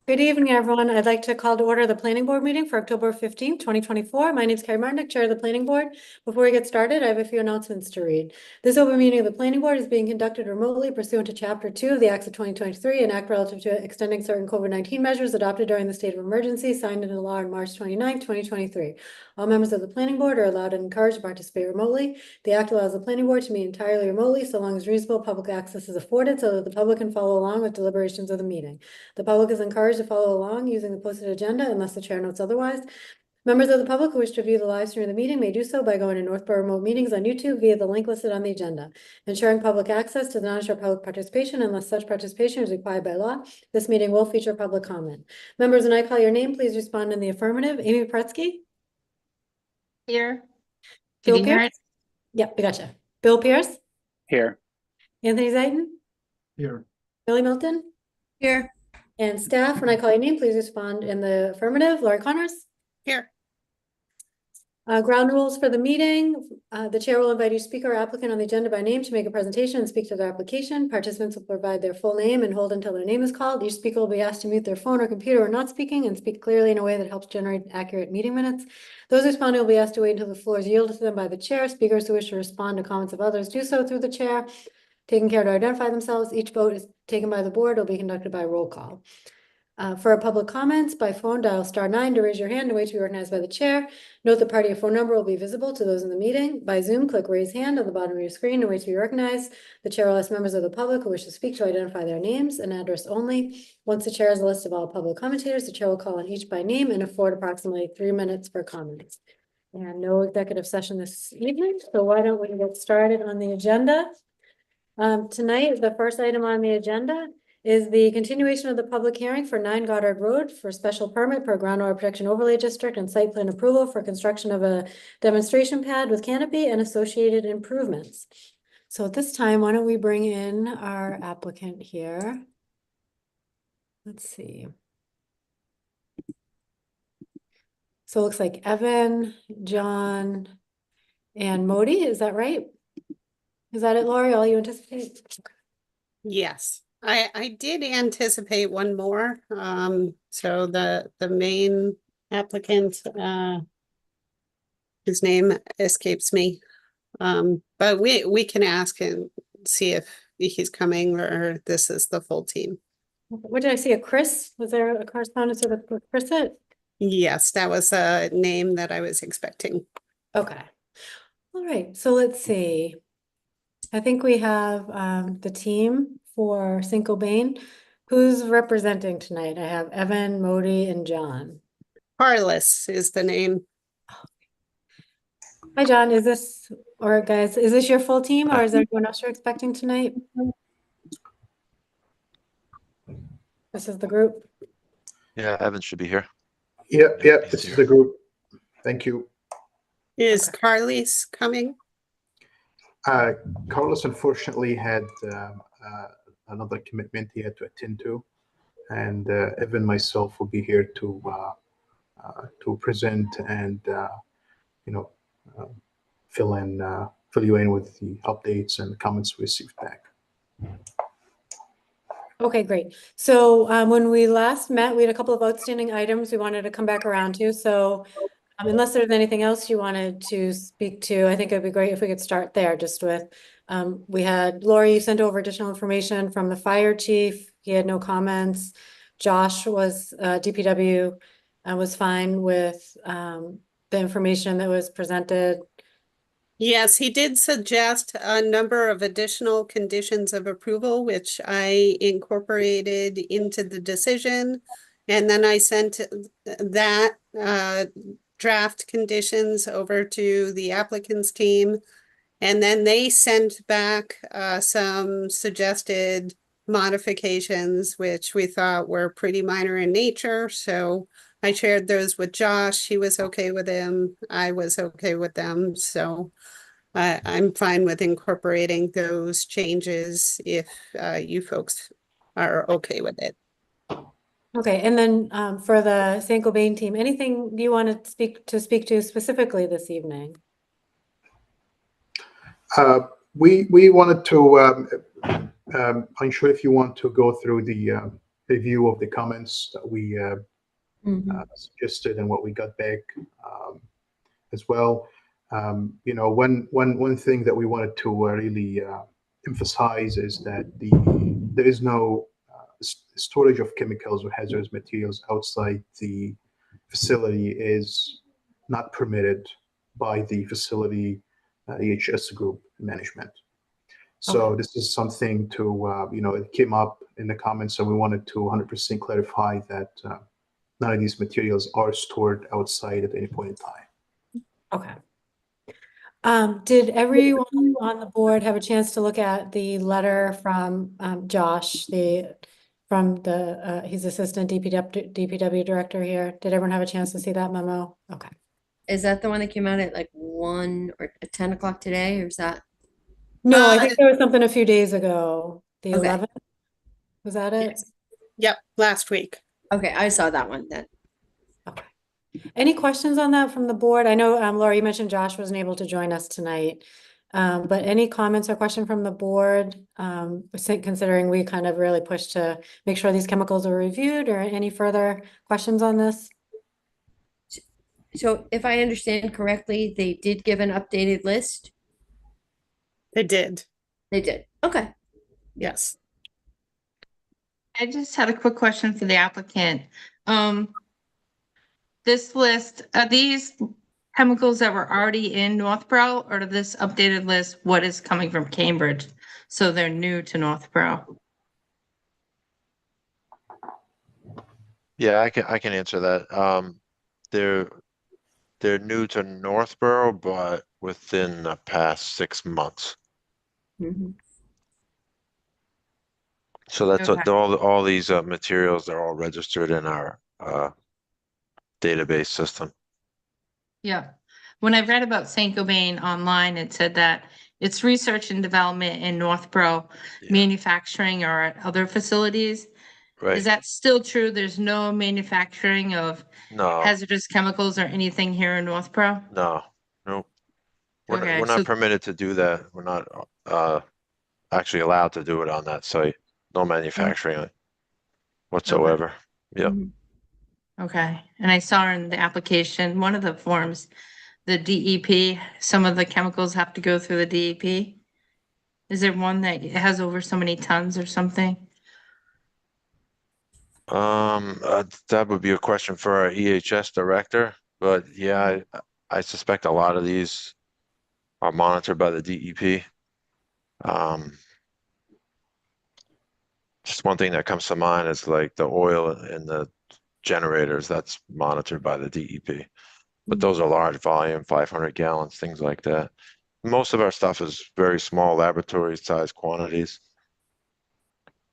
Good evening, everyone. I'd like to call to order the planning board meeting for October 15th, 2024. My name is Carrie Marnick, Chair of the Planning Board. Before we get started, I have a few announcements to read. This open meeting of the Planning Board is being conducted remotely pursuant to Chapter 2 of the Acts of 2023, an act relative to extending certain COVID-19 measures adopted during the state of emergency signed into law on March 29th, 2023. All members of the Planning Board are allowed and encouraged to participate remotely. The act allows the Planning Board to meet entirely remotely so long as reasonable public access is afforded so that the public can follow along with deliberations of the meeting. The public is encouraged to follow along using the posted agenda unless the chair notes otherwise. Members of the public who wish to view the live stream of the meeting may do so by going to Northborough Remote Meetings on YouTube via the link listed on the agenda. Ensuring public access does not ensure public participation unless such participation is required by law. This meeting will feature public comment. Members, when I call your name, please respond in the affirmative. Amy Pretsky? Here. Bill Pierce? Yep, we gotcha. Bill Pierce? Here. Anthony Zaitin? Here. Billy Milton? Here. And staff, when I call your name, please respond in the affirmative. Lori Connors? Here. Ground rules for the meeting. The chair will invite each speaker or applicant on the agenda by name to make a presentation and speak to their application. Participants will provide their full name and hold until their name is called. Each speaker will be asked to mute their phone or computer when not speaking and speak clearly in a way that helps generate accurate meeting minutes. Those responding will be asked to wait until the floor is yielded to them by the chair. Speakers who wish to respond to comments of others do so through the chair, taking care to identify themselves. Each vote is taken by the board. It will be conducted by roll call. For our public comments by phone, dial *9 to raise your hand and wait to be recognized by the chair. Note the party or phone number will be visible to those in the meeting. By Zoom, click raise hand on the bottom of your screen and wait to be recognized. The chair will ask members of the public who wish to speak to identify their names and address only. Once the chair has a list of all public commentators, the chair will call on each by name and afford approximately 3 minutes for comments. And no executive session this evening, so why don't we get started on the agenda? Tonight, the first item on the agenda is the continuation of the public hearing for 9 Goddard Road for special permit per groundwater protection overlay district and site plan approval for construction of a demonstration pad with canopy and associated improvements. So at this time, why don't we bring in our applicant here? Let's see. So it looks like Evan, John, and Modi, is that right? Is that it, Lori? All you anticipate? Yes, I did anticipate one more. So the main applicant, his name escapes me. But we can ask and see if he's coming or this is the full team. What did I see? A Chris? Was there a correspondence with Chris? Yes, that was a name that I was expecting. Okay. All right. So let's see. I think we have the team for Cinco Bain. Who's representing tonight? I have Evan, Modi, and John. Carlos is the name. Hi, John. Is this your full team or is there anyone else you're expecting tonight? This is the group. Yeah, Evan should be here. Yeah, this is the group. Thank you. Is Carlos coming? Carlos unfortunately had another commitment he had to attend to, and Evan and myself will be here to present and fill you in with the updates and comments we received back. Okay, great. So when we last met, we had a couple of outstanding items we wanted to come back around to. So unless there's anything else you wanted to speak to, I think it'd be great if we could start there just with, we had Lori, you sent over additional information from the fire chief. He had no comments. Josh was DPW was fine with the information that was presented. Yes, he did suggest a number of additional conditions of approval, which I incorporated into the decision. And then I sent that draft conditions over to the applicant's team. And then they sent back some suggested modifications, which we thought were pretty minor in nature. So I shared those with Josh. He was okay with them. I was okay with them. So I'm fine with incorporating those changes if you folks are okay with it. Okay, and then for the Cinco Bain team, anything you want to speak to specifically this evening? We wanted to. I'm sure if you want to go through the review of the comments that we Mhm. suggested and what we got back as well. One thing that we wanted to really emphasize is that there is no storage of chemicals or hazardous materials outside the facility is not permitted by the facility EHS group management. So this is something to, it came up in the comments, so we wanted to 100% clarify that none of these materials are stored outside at any point in time. Okay. Did everyone on the board have a chance to look at the letter from Josh, he's Assistant DPW Director here? Did everyone have a chance to see that memo? Okay. Is that the one that came out at like 1 or 10 o'clock today, or is that? No, I think there was something a few days ago, the Okay. 11th. Was that it? Yes. Yep, last week. Okay, I saw that one then. Okay. Any questions on that from the board? I know, Laura, you mentioned Josh wasn't able to join us tonight. But any comments or question from the board? Considering we kind of really pushed to make sure these chemicals are reviewed, or any further questions on this? So if I understand correctly, they did give an updated list? They did, They did. Okay. yes. I just had a quick question for the applicant. This list, are these chemicals that were already in Northborough, or this updated list, what is coming from Cambridge? So they're new to Northborough. Yeah, I can answer that. They're new to Northborough, but within the past 6 months. Mhm. So that's Okay. what all these materials are all registered in our database system. Yeah. When I read about Saint Gobain online, it said that it's research and development in Northborough, Yeah. manufacturing or at other facilities. Right. Is that still true? There's no manufacturing of No, hazardous chemicals or anything here in Northborough? no, nope. Okay, We're so not permitted to do that. We're not actually allowed to do it on that site. No manufacturing whatsoever. Yeah. Mhm. okay, and I saw in the application, one of the forms, the DEP, some of the chemicals have to go through the DEP. Is there one that has over so many tons or something? That would be a question for our EHS director, but yeah, I suspect a lot of these are monitored by the DEP. Just one thing that comes to mind is like the oil in the generators, that's monitored by the DEP. But those are large volume, 500 gallons, things like that. Most of our stuff is very small laboratory size quantities.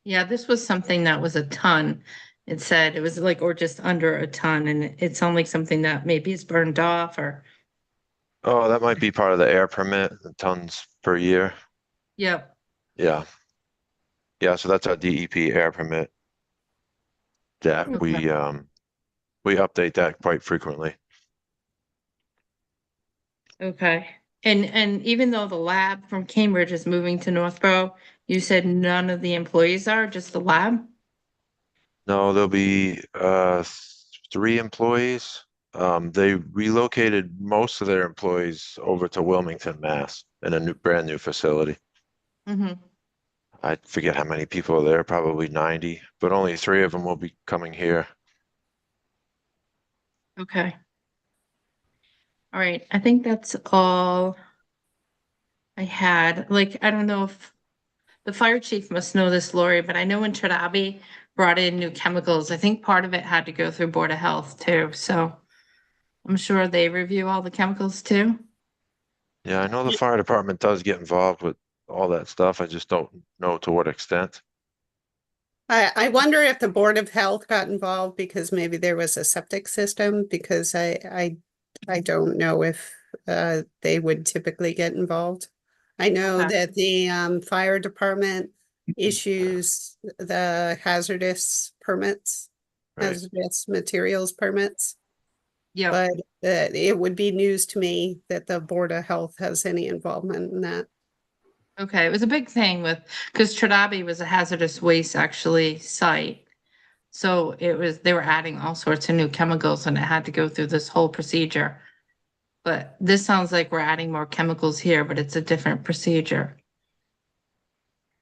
Yeah, this was something that was a ton. It said it was like, or just under a ton, and it sounded like something that maybe is burned off or, Oh, that might be part of the air permit, the tons per year. yep, Yeah. Yeah, so that's our DEP air permit that okay. we update that quite frequently. Okay, and even though the lab from Cambridge is moving to Northborough, you said none of the employees are, just the lab? No, there'll be 3 employees. They relocated most of their employees over to Wilmington, Mass, in a brand new facility. Mm-hmm. I forget how many people are there, probably 90, but only 3 of them will be coming here. Okay. All right, I think that's all I had. Like, I don't know if the fire chief must know this, Lori, but I know when Tradabi brought in new chemicals, I think part of it had to go through Board of Health too, so I'm sure they review all the chemicals too. Yeah, I know the fire department does get involved with all that stuff. I just don't know to what extent. I wonder if the Board of Health got involved because maybe there was a septic system, because I don't know if they would typically get involved. I know Okay. that the fire department issues the hazardous permits, Right. hazardous materials permits. Yep, But it would be news to me that the Board of Health has any involvement in that. okay, it was a big thing with, because Tradabi was a hazardous waste actually site. So they were adding all sorts of new chemicals and it had to go through this whole procedure. But this sounds like we're adding more chemicals here, but it's a different procedure.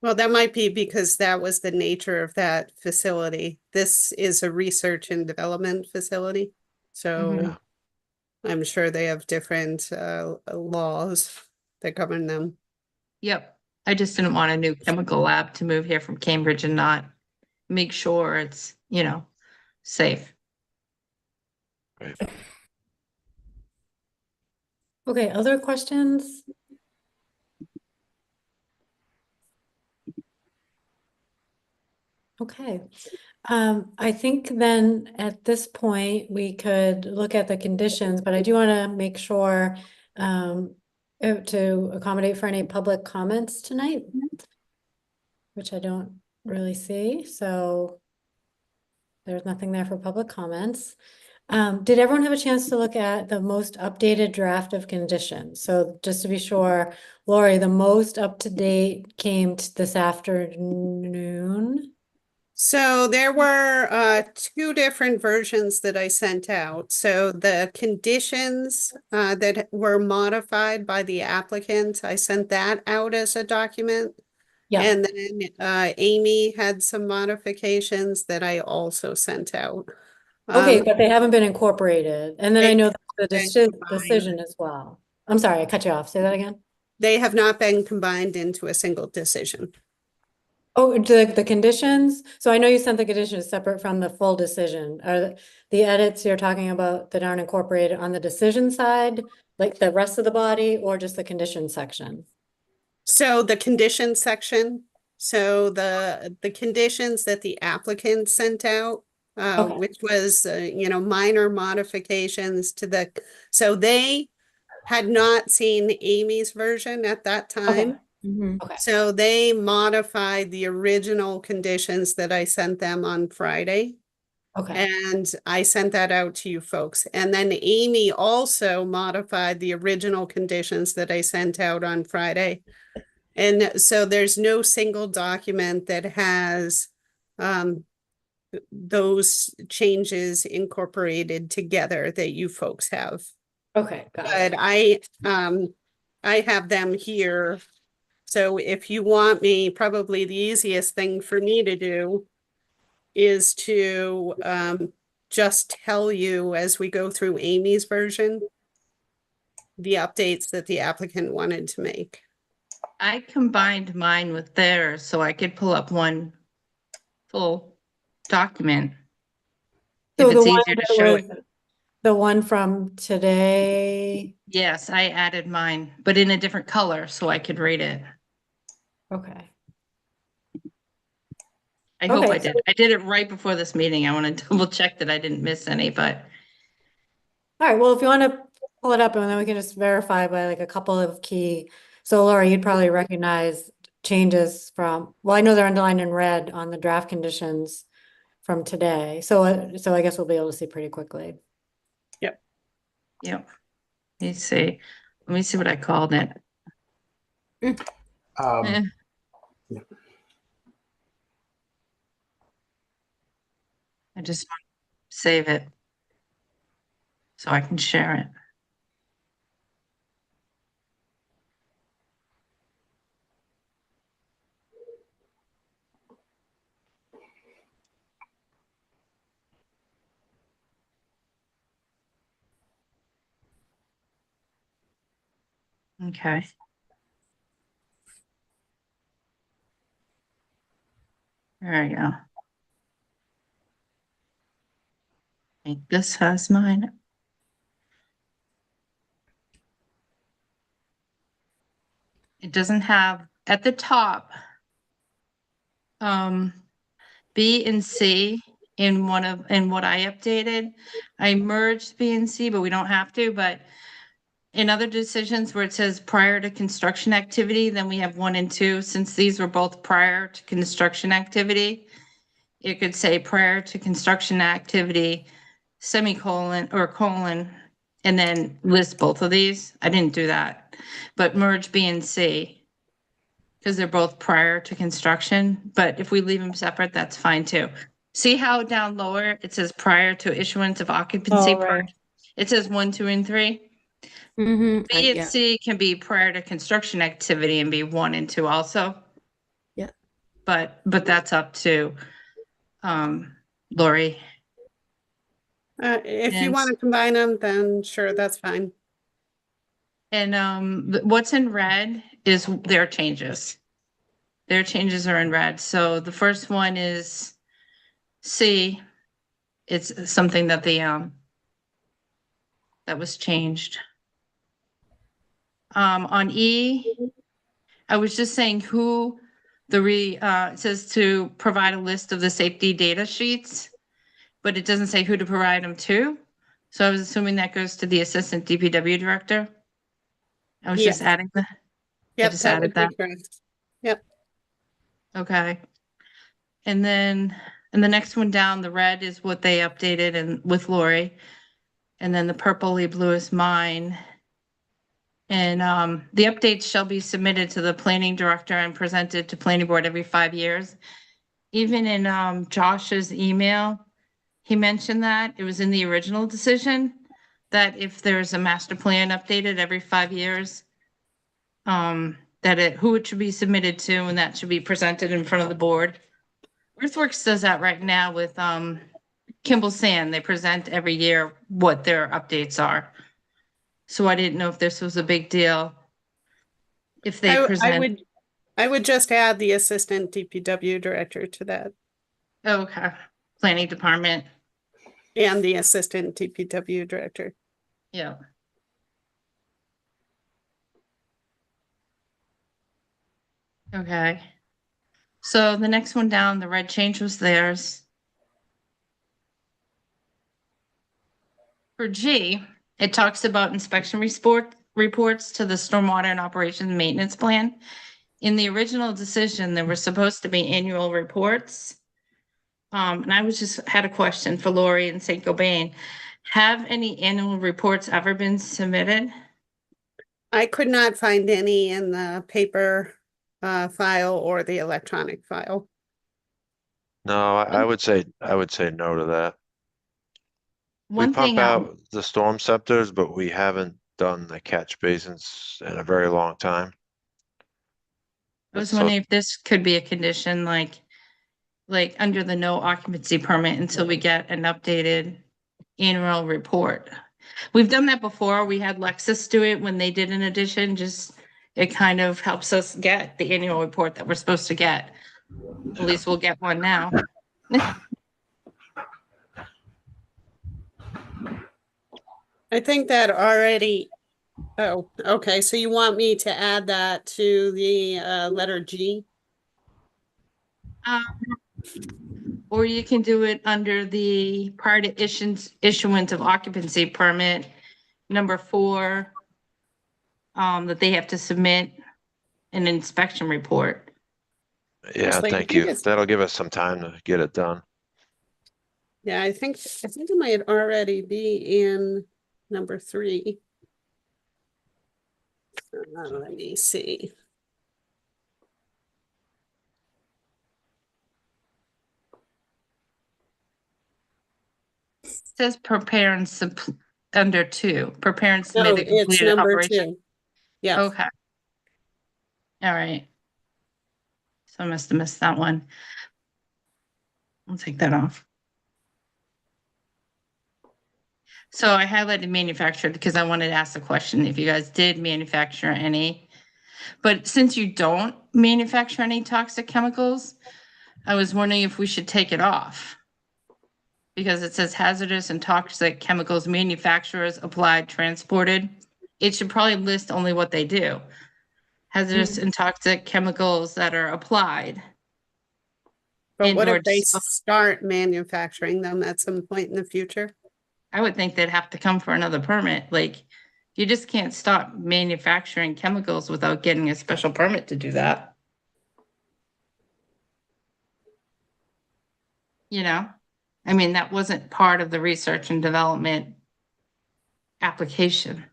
Well, that might be because that was the nature of that facility. This is a research and development facility. So Yeah. I'm sure they have different laws that govern them. Yep. I just didn't want a new chemical lab to move here from Cambridge and not make sure it's, safe. Right. Okay, other questions? Okay, I think then at this point, we could look at the conditions, but I do want to make sure to accommodate for any public comments tonight, which I don't really see, so there's nothing there for public comments. Did everyone have a chance to look at the most updated draft of conditions? So just to be sure, Lori, the most up-to-date came this afternoon. So there were two different versions that I sent out. So the conditions that were modified by the applicant, I sent that out as a document. Yeah, And then Amy had some modifications that I also sent out. okay, but they haven't been incorporated. And then I they know the been combined. decision as well. I'm sorry, I cut you off. Say that again. They have not been combined into a single decision. Oh, the conditions? So I know you sent the conditions separate from the full decision. Are the edits you're talking about that aren't incorporated on the decision side, like the rest of the body, or just the condition section? So the condition section, so the conditions that the applicant sent out, Okay. which was, minor modifications to so they had not seen Amy's version at that time. Mhm. Okay, So they modified the original conditions that I sent them on Friday. okay, And I sent that out to you folks. And then Amy also modified the original conditions that I sent out on Friday. And so there's no single document that has those changes incorporated together that you folks have. okay, got But it. I have them here. So if you want me, probably the easiest thing for me to do is to just tell you as we go through Amy's version, the updates that the applicant wanted to make. I combined mine with theirs so I could pull up one full document. So If the it's one easier to that show was, it. the one from today, Yes, I added mine, but in a different color so I could read it. okay. I hope Okay, I did. I did it right before this meeting. I want to double check that I didn't miss any, but All right, well, if you want to pull it up and then we can just verify by like a couple of key. So Laura, you'd probably recognize changes from, well, I know they're underlined in red on the draft conditions from today. So I guess we'll be able to see pretty quickly. yep. Let me see. Let me see what I called it. Um, Eh, yeah. I just want to save it so I can share it. Okay. There we go. I think this has mine. It doesn't have at the top. B and C in what I updated. I merged B and C, but we don't have to, but in other decisions where it says prior to construction activity, then we have 1 and 2, since these were both prior to construction activity. It could say prior to construction activity, semicolon or colon, and then list both of these. I didn't do that, but merge B and C because they're both prior to construction. But if we leave them separate, that's fine too. See how down lower it says prior to issuance of occupancy? Oh, right. It says 1, 2, and 3. Mm-hmm. B and Yeah. C can be prior to construction activity and be 1 and 2 also. Yeah. But that's up to Lori. If you And- want to combine them, then sure, that's fine. And what's in red is their changes. Their changes are in red. So the first one is C. It's something that that was changed. On E, I was just saying who it says to provide a list of the safety data sheets, but it doesn't say who to provide them to. So I was assuming that goes to the assistant DPW director. I was just Yes. adding that. Yep, just that added would be that. correct. Yep. Okay. And then, the next one down, the red is what they updated and with Lori. And then the purpley blue is mine. And the updates shall be submitted to the planning director and presented to planning board every 5 years. Even in Josh's email, he mentioned that it was in the original decision that if there's a master plan updated every 5 years, who it should be submitted to, and that should be presented in front of the board. Earthworks does that right now with Kimball Sand. They present every year what their updates are. So I didn't know if this was a big deal. If they I would just add the assistant DPW director to that Okay, planning department, and the assistant DPW director. yeah. Okay. So the next one down, the red change was theirs. For G, it talks about inspection reports to the stormwater and operations maintenance plan. In the original decision, there were supposed to be annual reports. And I had a question for Lori and St. Gobain. Have any annual reports ever been submitted? I could not find any in the paper file or the electronic file. No, I would say no to that. We One pump thing, out the storm scepters, but we haven't done the catch basins in a very long time. I was So- wondering if this could be a condition like under the no occupancy permit until we get an updated annual report. We've done that before. We had Lexus do it when they did an addition, it kind of helps us get the annual report that we're supposed to get. At least we'll get one now. I think that already, oh, okay, so you want me to add that to the letter G? Or you can do it under the prior to issuance of occupancy permit, number 4, that they have to submit an inspection report. Yeah, Actually, I thank think you. it's- That'll give us some time to get it done. Yeah, I think it might already be in number 3. Let me see. It says prepare and under 2, prepare and submit No, the it's completed number operation. 2. Yeah, Okay. All right. So I must have missed that one. I'll take that off. So I highlighted manufactured because I wanted to ask the question if you guys did manufacture any. But since you don't manufacture any toxic chemicals, I was wondering if we should take it off. Because it says hazardous and toxic chemicals manufacturers applied, transported. It should probably list only what they do. Hazardous and toxic chemicals that are applied. but what Indoor if they disposal. start manufacturing them at some point in the future? I would think they'd have to come for another permit. Like, you just can't stop manufacturing chemicals without getting a special permit to do that. You know, I mean, that wasn't part of the research and development application.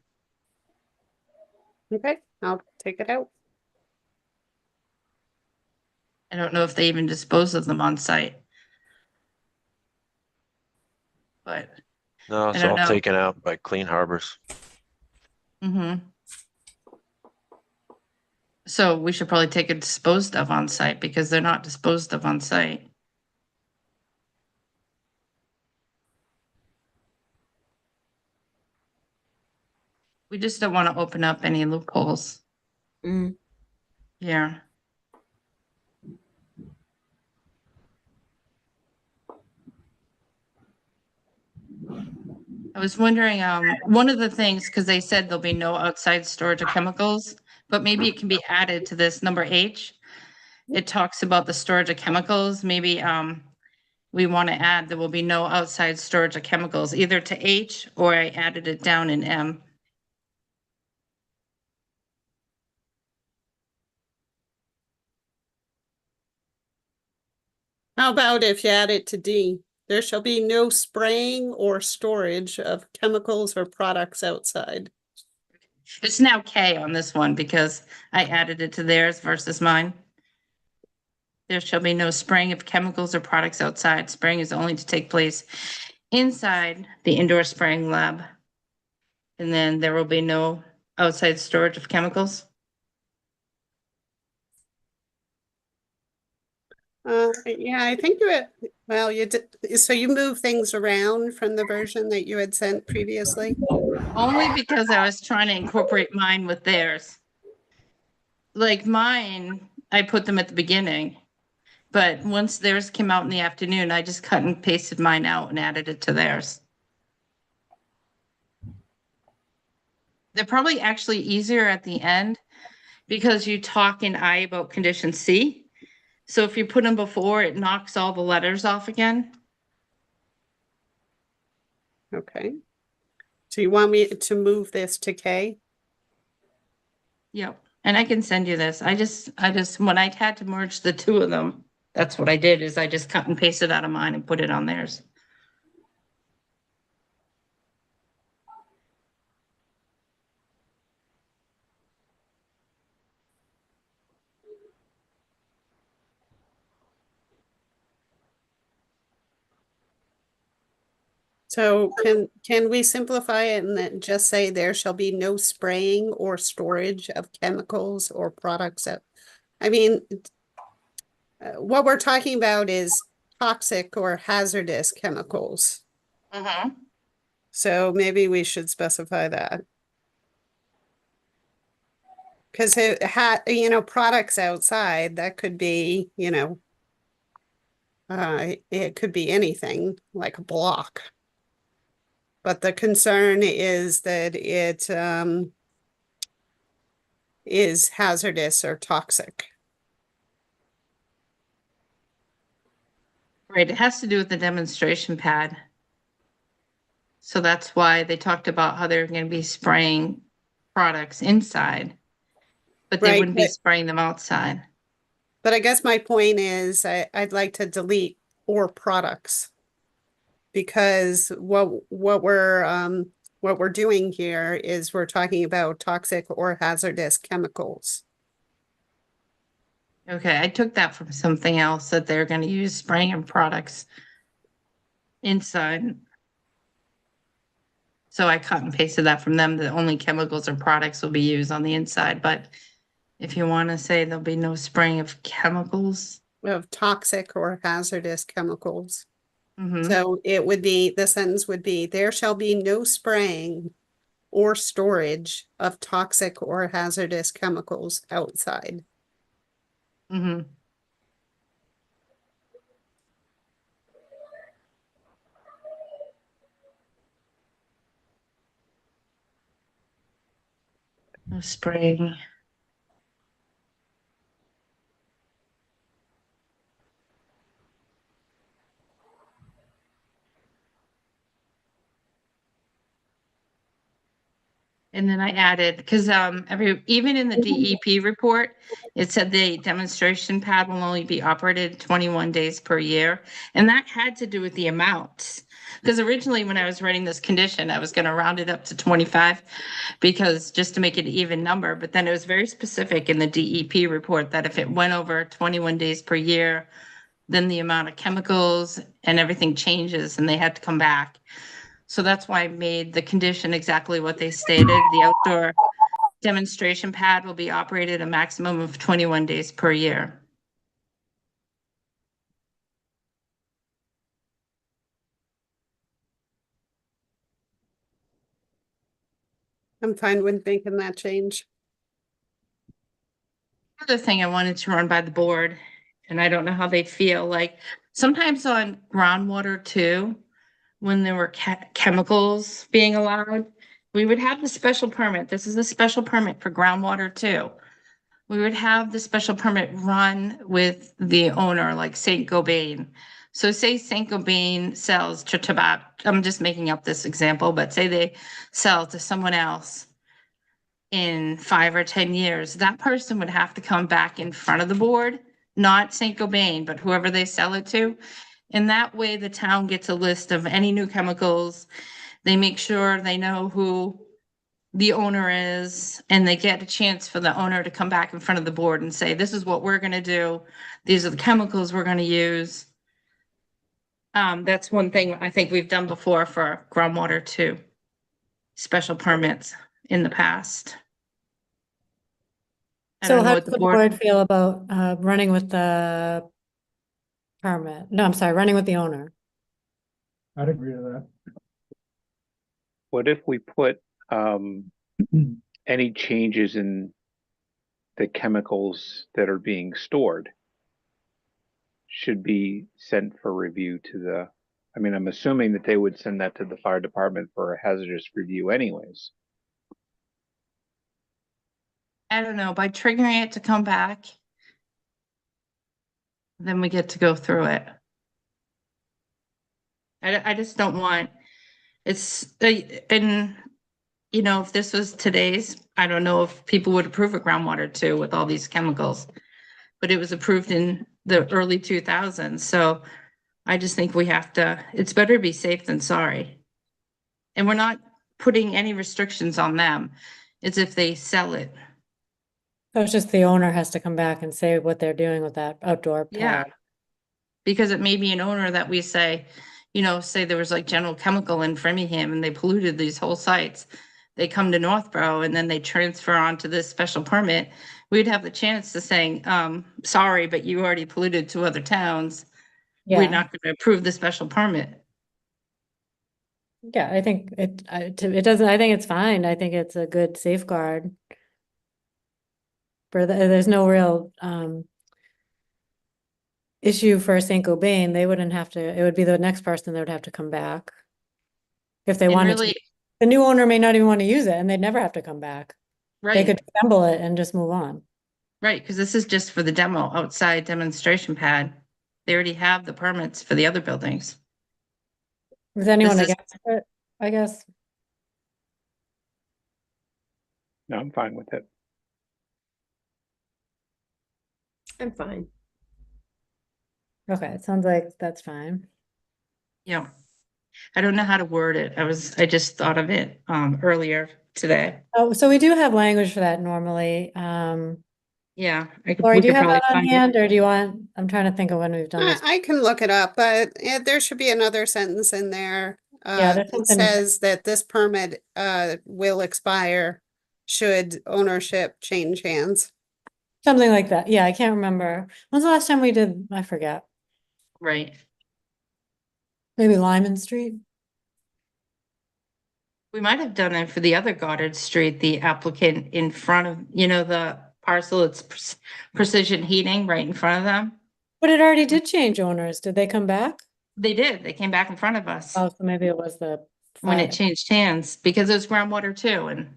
Okay, I'll take it out. I don't know if they even dispose of them on site. but, No, I it's don't all know. taken out by Clean Harbors. So we should probably take it disposed of on site because they're not disposed of on site. We just don't want to open up any loopholes. Mm. Yeah. I was wondering, one of the things, because they said there'll be no outside storage of chemicals, but maybe it can be added to this number H. It talks about the storage of chemicals. Maybe, we want to add there will be no outside storage of chemicals, either to H or I added it down in M. How about if you add it to D? There shall be no spraying or storage of chemicals or products outside. It's now K on this one because I added it to theirs versus mine. There shall be no spraying of chemicals or products outside. Spraying is only to take place inside the indoor spraying lab. And then there will be no outside storage of chemicals. Yeah, I think well, you did, so you move things around from the version that you had sent previously? Only because I was trying to incorporate mine with theirs. Like mine, I put them at the beginning. But once theirs came out in the afternoon, I just cut and pasted mine out and added it to theirs. They're probably actually easier at the end because you talk in I about condition C. So if you put them before, it knocks all the letters off again. Okay. So you want me to move this to K? Yep. And I can send you this. I just, when I had to merge the two of them, that's what I did is I just cut and pasted out of mine and put it on theirs. So can we simplify it and then just say there shall be no spraying or storage of chemicals or products that, I mean, what we're talking about is toxic or hazardous chemicals. So maybe we should specify that. Because it had, products outside, that could be, it could be anything like a block. But the concern is that it is hazardous or toxic. Right, it has to do with the demonstration pad. So that's why they talked about how they're gonna be spraying products inside. But they Right, wouldn't be but- spraying them outside. But I guess my point is I'd like to delete or products. Because what we're doing here is we're talking about toxic or hazardous chemicals. Okay, I took that from something else that they're gonna use spraying of products inside. So I cut and pasted that from them, that only chemicals or products will be used on the inside, but if you wanna say there'll be no spraying of chemicals. Of toxic or hazardous chemicals. Mhm. So it would be, the sentence would be, there shall be no spraying or storage of toxic or hazardous chemicals outside. Mhm. No spraying. And then I added, because even in the DEP report, it said the demonstration pad will only be operated 21 days per year. And that had to do with the amounts. Because originally when I was writing this condition, I was gonna round it up to 25 because just to make it an even number, but then it was very specific in the DEP report that if it went over 21 days per year, then the amount of chemicals and everything changes and they had to come back. So that's why I made the condition exactly what they stated. The outdoor demonstration pad will be operated a maximum of 21 days per year. I'm fine with making that change. Other thing I wanted to run by the board, and I don't know how they feel, like sometimes on groundwater too, when there were chemicals being allowed, we would have the special permit. This is a special permit for groundwater too. We would have the special permit run with the owner, like Saint Gobain. So say Saint Gobain sells to tobacco, I'm just making up this example, but say they sell to someone else in 5 or 10 years, that person would have to come back in front of the board, not Saint Gobain, but whoever they sell it to. And that way the town gets a list of any new chemicals. They make sure they know who the owner is, and they get a chance for the owner to come back in front of the board and say, this is what we're gonna do. These are the chemicals we're gonna use. That's one thing I think we've done before for groundwater too. Special permits in the past. I So don't know how what does the the board, board feel about running with the permit? No, I'm sorry, running with the owner. I'd agree to that. What if we put any changes in the chemicals that are being stored should be sent for review to the, I mean, I'm assuming that they would send that to the fire department for a hazardous review anyways. I don't know, by triggering it to come back, then we get to go through it. I just don't want, it's, and, you know, if this was today's, I don't know if people would approve of groundwater too with all these chemicals. But it was approved in the early 2000s, so I just think we have to, it's better to be safe than sorry. And we're not putting any restrictions on them. It's if they sell it. So it's just the owner has to come back and say what they're doing with that outdoor Yeah. pad. Because it may be an owner that we say, you know, say there was like General Chemical in Framingham and they polluted these whole sites. They come to Northborough and then they transfer onto this special permit. We'd have the chance to say, sorry, but you already polluted 2 other towns. We're Yeah, not gonna approve the special permit. yeah, I think it doesn't, I think it's fine. I think it's a good safeguard. There's no real issue for Saint Gobain. They wouldn't have to, it would be the next person that would have to come back. If they And wanted really, to. The new owner may not even want to use it and they'd never have to come back. They right, could assemble it and just move on. right, because this is just for the demo, outside demonstration pad. They already have the permits for the other buildings. Is anyone This is- against it? I guess. No, I'm fine with it. I'm fine. Okay, it sounds like that's fine. Yeah. I don't know how to word it. I just thought of it earlier today. Oh, so we do have language for that normally. Yeah. Lori, we do you could have probably that on find it. hand or do you want, I'm trying to think of when we've done this. I can look it up, but there should be another sentence in there. Yeah, there's It something- says that this permit will expire should ownership change hands. Something like that. Yeah, I can't remember. When's the last time we did, I forget. Right. Maybe Lyman Street? We might have done it for the other Goddard Street, the applicant in front of, you know, the parcel, it's precision heating right in front of them. But it already did change owners. Did they come back? They did. They came back in front of us Oh, so maybe it was the when it five changed hands because it was groundwater too. And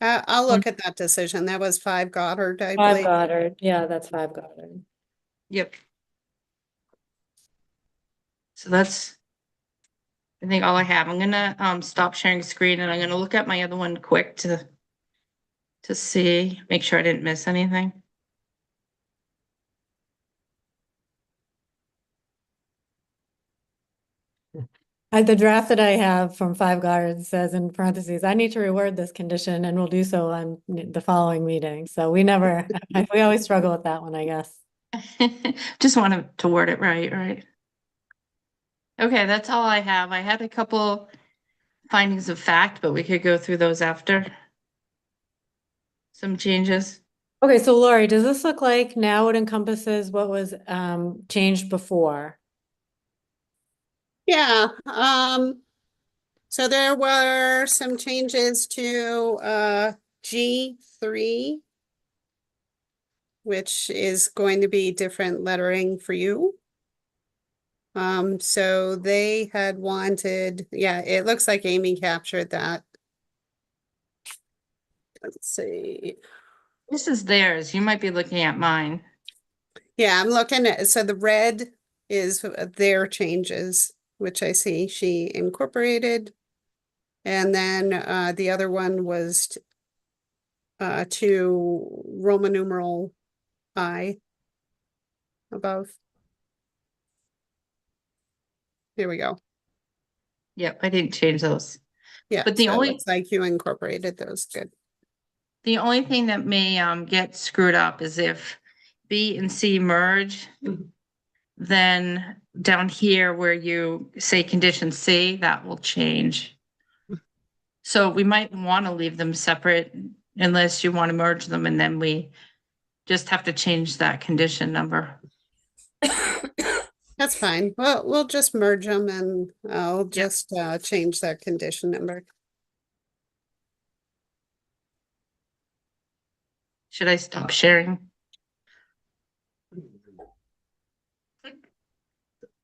I'll look at that decision. That was 5 Goddard, I five believe. Goddard. Yeah, that's 5 Goddard. yep. So that's, I think all I have. I'm gonna stop sharing screen and I'm gonna look at my other one quick to see, make sure I didn't miss anything. The draft that I have from 5 Goddard says in parentheses, I need to reword this condition and we'll do so on the following meeting. So we never, we always struggle with that one, I guess. Just wanted to word it right. Okay, that's all I have. I had a couple findings of fact, but we could go through those after. Some changes. Okay, so Lori, does this look like now it encompasses what was changed before? Yeah, so there were some changes to G3, which is going to be different lettering for you. So they had wanted, yeah, it looks like Amy captured that. Let's see. This is theirs. You might be looking at mine. Yeah, I'm looking at, so the red is their changes, which I see she incorporated. And then the other one was to Roman numeral I above. Here we go. Yep, I didn't change those. Yeah, But the so it only looks like you incorporated those. Good. The only thing that may get screwed up is if B and C merge, then down here where you say condition C, that will change. So we might want to leave them separate unless you want to merge them, and then we just have to change that condition number. That's fine. Well, we'll just merge them and I'll just change that condition number. Should I stop sharing?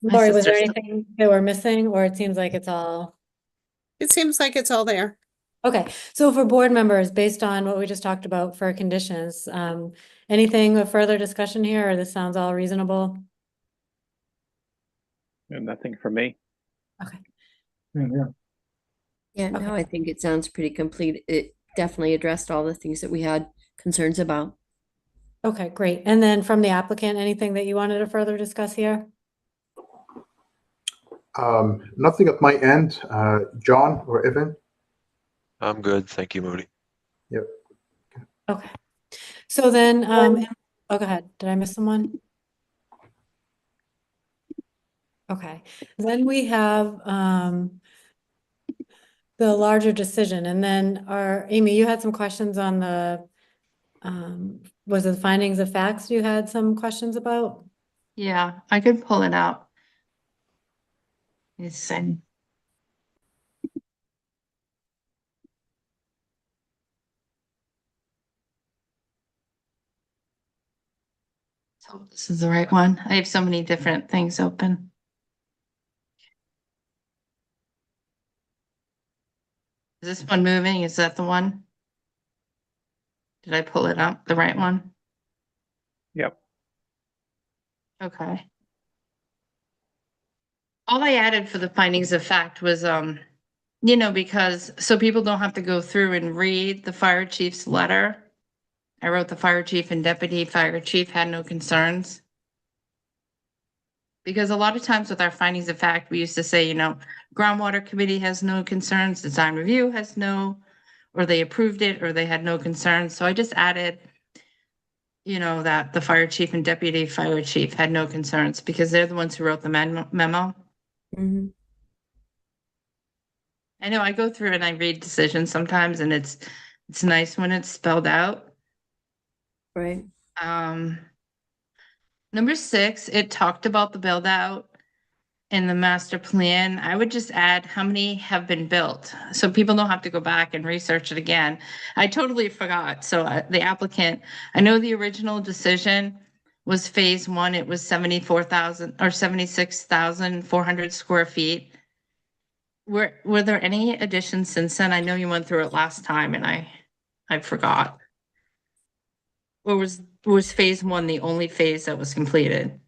My Lori, was there sister's- anything that we're missing, or it seems like it's all? It seems like it's all there. Okay, so for board members, based on what we just talked about for conditions, anything of further discussion here, or this sounds all reasonable? And nothing for me. Okay, Yeah, Yeah, Okay. no, I think it sounds pretty complete. It definitely addressed all the things that we had concerns about. okay, great. And then from the applicant, anything that you wanted to further discuss here? Nothing at my end. John or Evan? I'm good. Thank you, Moody. Yep. Okay, so then, oh, go ahead. Did I miss someone? Okay, then we have the larger decision, and then Amy, you had some questions on the was it the findings of facts you had some questions about? Yeah, I could pull it out. It's so this is the right one. I have so many different things open. Is this one moving? Is that the one? Did I pull it up? The right one? Yep. Okay. All I added for the findings of fact was, because so people don't have to go through and read the fire chief's letter. I wrote the fire chief and deputy fire chief had no concerns. Because a lot of times with our findings of fact, we used to say, groundwater committee has no concerns, design review has no, or they approved it, or they had no concerns. So I just added, that the fire chief and deputy fire chief had no concerns because they're the ones who wrote the memo. Mhm. I know I go through and I read decisions sometimes, and it's nice when it's spelled out. Right. Number 6, it talked about the build out in the master plan. I would just add how many have been built, so people don't have to go back and research it again. I totally forgot. So the applicant, I know the original decision was phase 1. It was 74,000 or 76,400 square feet. Were there any additions since then? I know you went through it last time and I forgot. Or was phase 1 the only phase that was completed?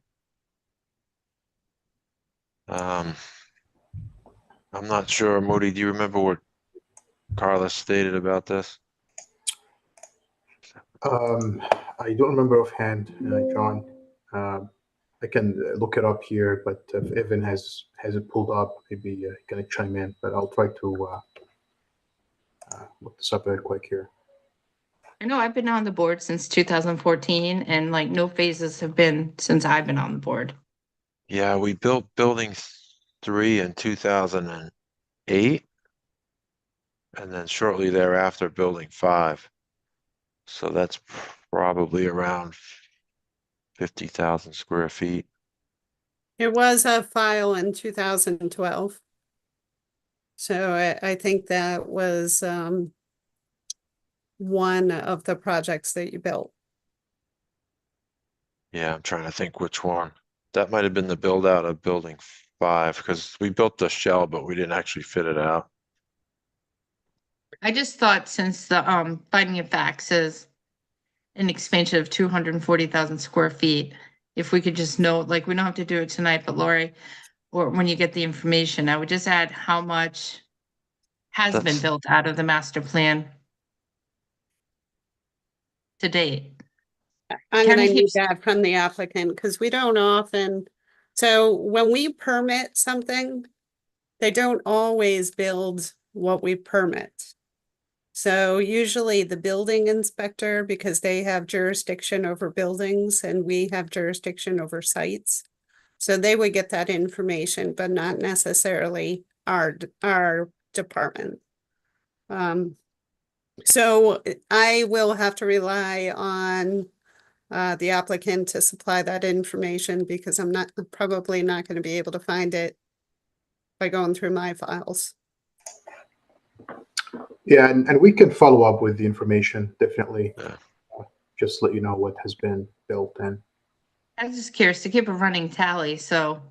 I'm not sure, Moody. Do you remember what Carlos stated about this? I don't remember offhand, John. I can look it up here, but if Evan has it pulled up, maybe he can chime in. But I'll try to look this up very quick here. I know I've been on the board since 2014 and like no phases have been since I've been on the board. Yeah, we built building 3 in 2008. And then shortly thereafter, building 5. So that's probably around 50,000 square feet. It was a file in 2012. So I think that was one of the projects that you built. Yeah, I'm trying to think which one. That might have been the build out of building 5 because we built the shell, but we didn't actually fit it out. I just thought since the finding of facts is an expansion of 240,000 square feet, if we could just note, like, we don't have to do it tonight, but Lori, or when you get the information, I would just add how much has been That's built out of the master plan to date. I'm Kinda gonna need keeps- that from the applicant because we don't often, so when we permit something, they don't always build what we permit. So usually the building inspector, because they have jurisdiction over buildings and we have jurisdiction over sites. So they would get that information, but not necessarily our department. So I will have to rely on the applicant to supply that information because I'm probably not going to be able to find it by going through my files. Yeah, and we can follow up with the information, definitely. Yeah. Just let you know what has been built and I was just curious to keep a running tally, so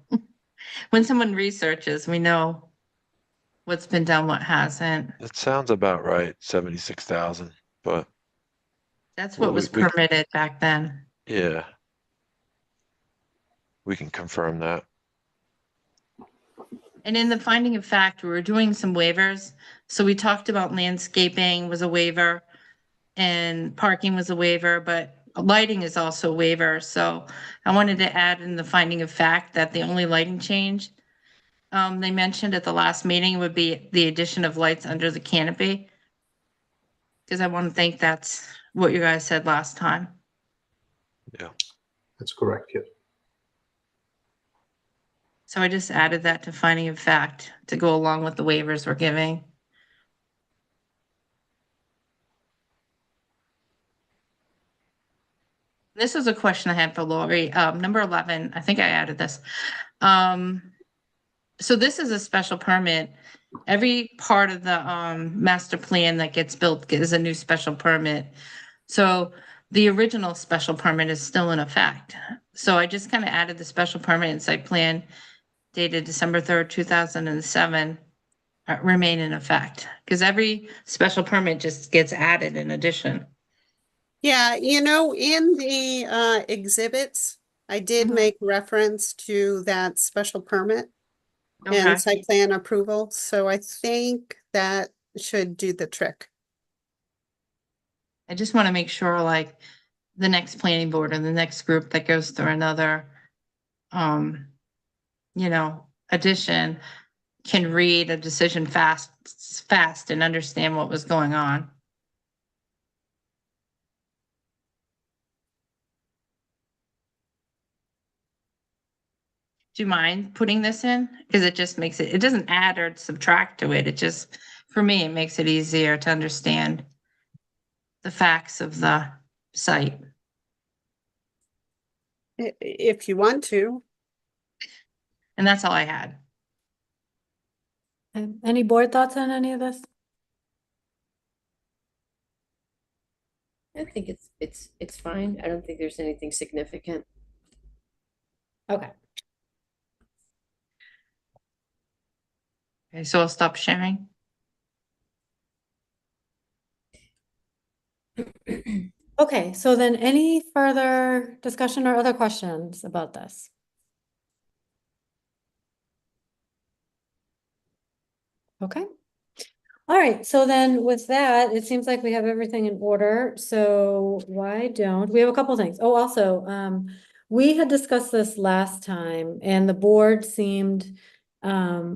when someone researches, we know what's been done, what hasn't. It sounds about right, 76,000, but That's Well, what was we- permitted back then. yeah. We can confirm that. And in the finding of fact, we were doing some waivers. So we talked about landscaping was a waiver and parking was a waiver, but lighting is also a waiver. So I wanted to add in the finding of fact that the only lighting change they mentioned at the last meeting would be the addition of lights under the canopy. Because I want to think that's what you guys said last time. that's correct, yes. So I just added that to finding of fact to go along with the waivers we're giving. This is a question I had for Lori. Number 11, I think I added this. So this is a special permit. Every part of the master plan that gets built is a new special permit. So the original special permit is still in effect. So I just kind of added the special permit and site plan dated December 3rd, 2007 remain in effect because every special permit just gets added in addition. Yeah, in the exhibits, I did Mhm. make reference to that special permit Okay, and site plan approval, so I think that should do the trick. I just want to make sure like the next planning board and the next group that goes through another addition can read a decision fast and understand what was going on. Do you mind putting this in? Because it just makes it doesn't add or subtract to it. It just, for me, it makes it easier to understand the facts of the site. If you want to. And that's all I had. Any board thoughts on any of this? I think it's fine. I don't think there's anything significant. Okay. Okay, so I'll stop sharing. Okay, so then any further discussion or other questions about this? Okay. All right, so then with that, it seems like we have everything in order, so why don't, we have a couple things. Oh, also, we had discussed this last time and the board seemed,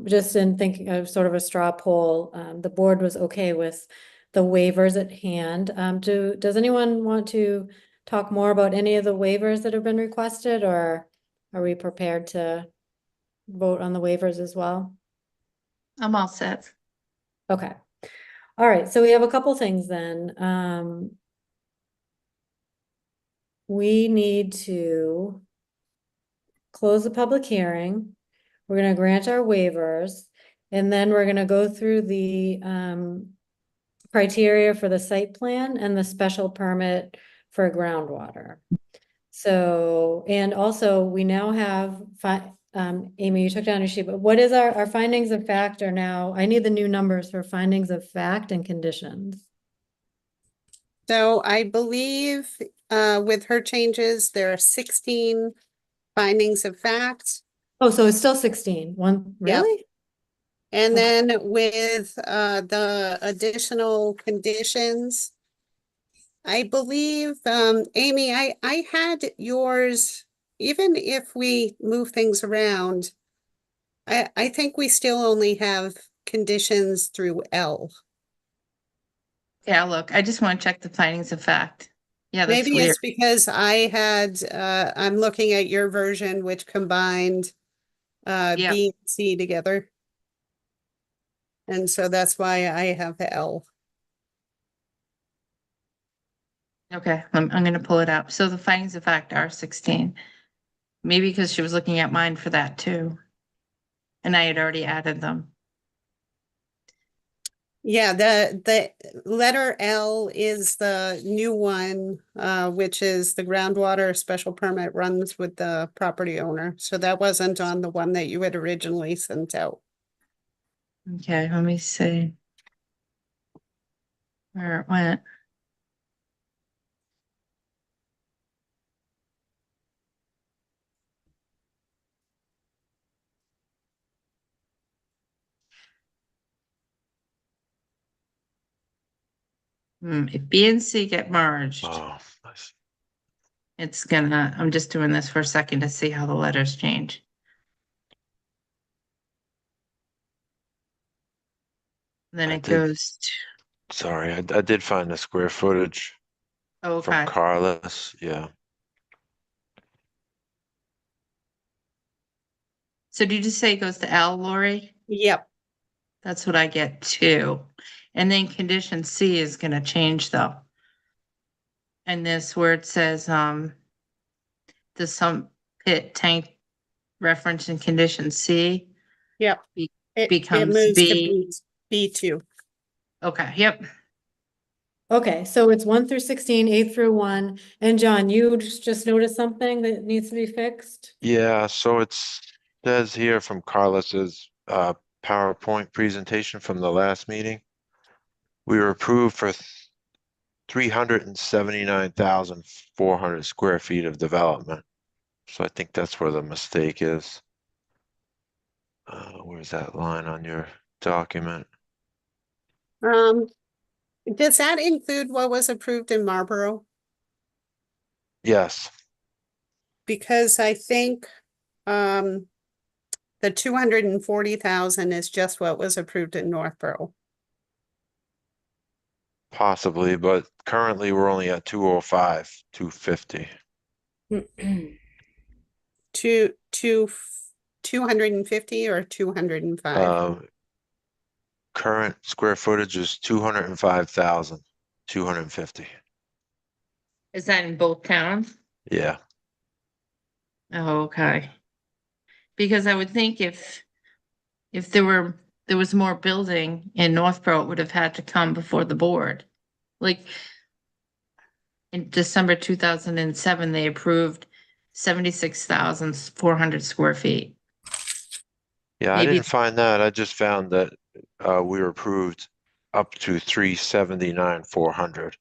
just in thinking of sort of a straw poll, the board was okay with the waivers at hand. Does anyone want to talk more about any of the waivers that have been requested, or are we prepared to vote on the waivers as well? I'm all set. Okay. All right, so we have a couple things then. We need to close the public hearing. We're gonna grant our waivers, and then we're gonna go through the criteria for the site plan and the special permit for groundwater. So, and also, we now have Amy, you took down your sheet, but what is our findings of fact are now, I need the new numbers for findings of fact and conditions. So I believe with her changes, there are 16 findings of fact. Oh, so it's still 16. One, Yep. really? And Okay. then with the additional conditions, I believe, Amy, I had yours, even if we move things around, I think we still only have conditions through L. Yeah, look, I just want to check the findings of fact. Yeah, that's Maybe weird. it's because I had, I'm looking at your version, which combined Yeah. B and C together. And so that's why I have the L. Okay, I'm gonna pull it up. So the findings of fact are 16. Maybe because she was looking at mine for that too. And I had already added them. Yeah, the letter L is the new one, which is the groundwater special permit runs with the property owner. So that wasn't on the one that you had originally sent out. Okay, let me see. Where it went. If B and C get merged, Oh, nice. it's gonna, I'm just doing this for a second to see how the letters change. Then I it did. goes Sorry, I did find the square footage to, from okay. Carlos. Yeah. So did you say it goes to L, Lori? Yep. That's what I get too. And then condition C is gonna change though. And this where it says, the sump pit tank reference in condition C Yep. It becomes moves to B. B2. Okay, yep. Okay, so it's 1 through 16, 8 through 1. And John, you just noticed something that needs to be fixed? Yeah, so it's says here from Carlos's PowerPoint presentation from the last meeting. We were approved for 379,400 square feet of development. So I think that's where the mistake is. Where's that line on your document? Does that include what was approved in Marlboro? Yes, Because I think the 240,000 is just what was approved in Northborough. possibly, but currently we're only at 205, 250. Two 250 or 205? Current square footage is 205,250. Is that in both towns? Yeah, Oh, okay. Because I would think if there was more building in Northborough, it would have had to come before the board. Like in December 2007, they approved 76,400 square feet. yeah, I Maybe, didn't find that. I just found that we were approved up to 379,400.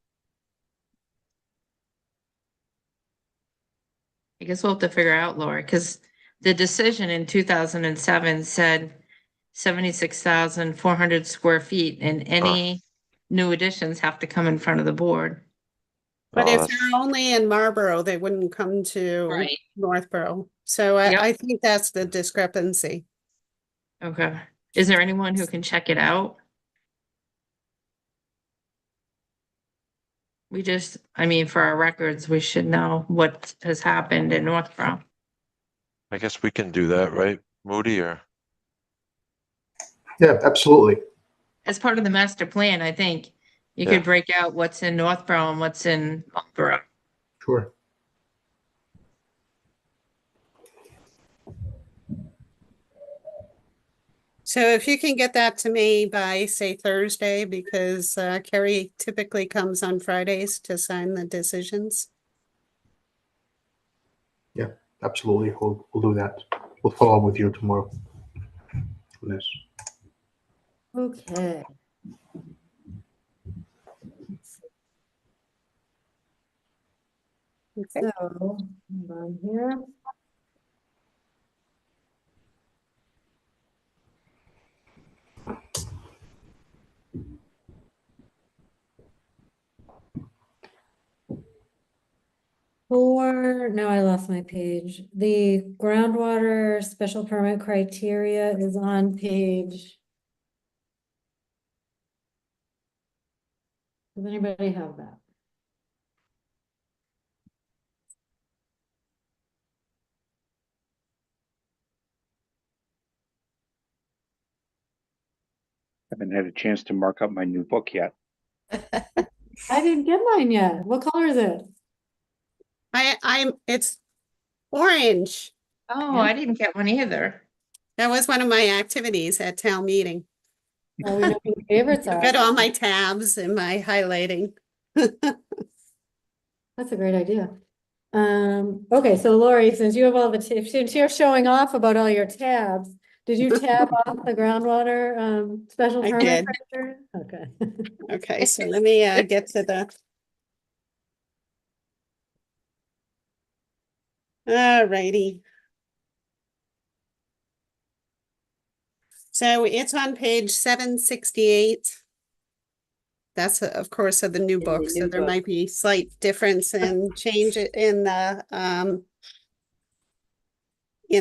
I guess we'll have to figure out, Laura, because the decision in 2007 said 76,400 square feet and any new additions have to come in front of the board. But Oh, if that's they're only in Marlboro, they wouldn't come to Right. Northborough. So Yep. I think that's the discrepancy. Okay. Is there anyone who can check it out? We just, I mean, for our records, we should know what has happened in Northborough. I guess we can do that, right, Moody, or? Yeah, absolutely. As part of the master plan, I think you Yeah. could break out what's in Northborough and what's in Marlborough. Sure. So if you can get that to me by, say, Thursday, because Carrie typically comes on Fridays to sign the decisions. Yeah, absolutely. We'll do that. We'll follow up with you tomorrow. on this. Okay. So, hold on here. Now I lost my page. The groundwater special permit criteria is on page. Does anybody have that? Haven't had a chance to mark up my new book yet. I didn't get mine yet. What color is it? It's orange. Oh, Yeah. I didn't get one either. That was one of my activities at town meeting. Well, we know who your favorites I've are. got all my tabs and my highlighting. That's a great idea. Okay, so Lori, since you have all the, since you're showing off about all your tabs, did you tab off the groundwater, special I permit did. criteria? Okay. Okay, so let me get to the. All righty. So it's on page 768. That's of course of the new the book, so new there book. might be slight difference and change it in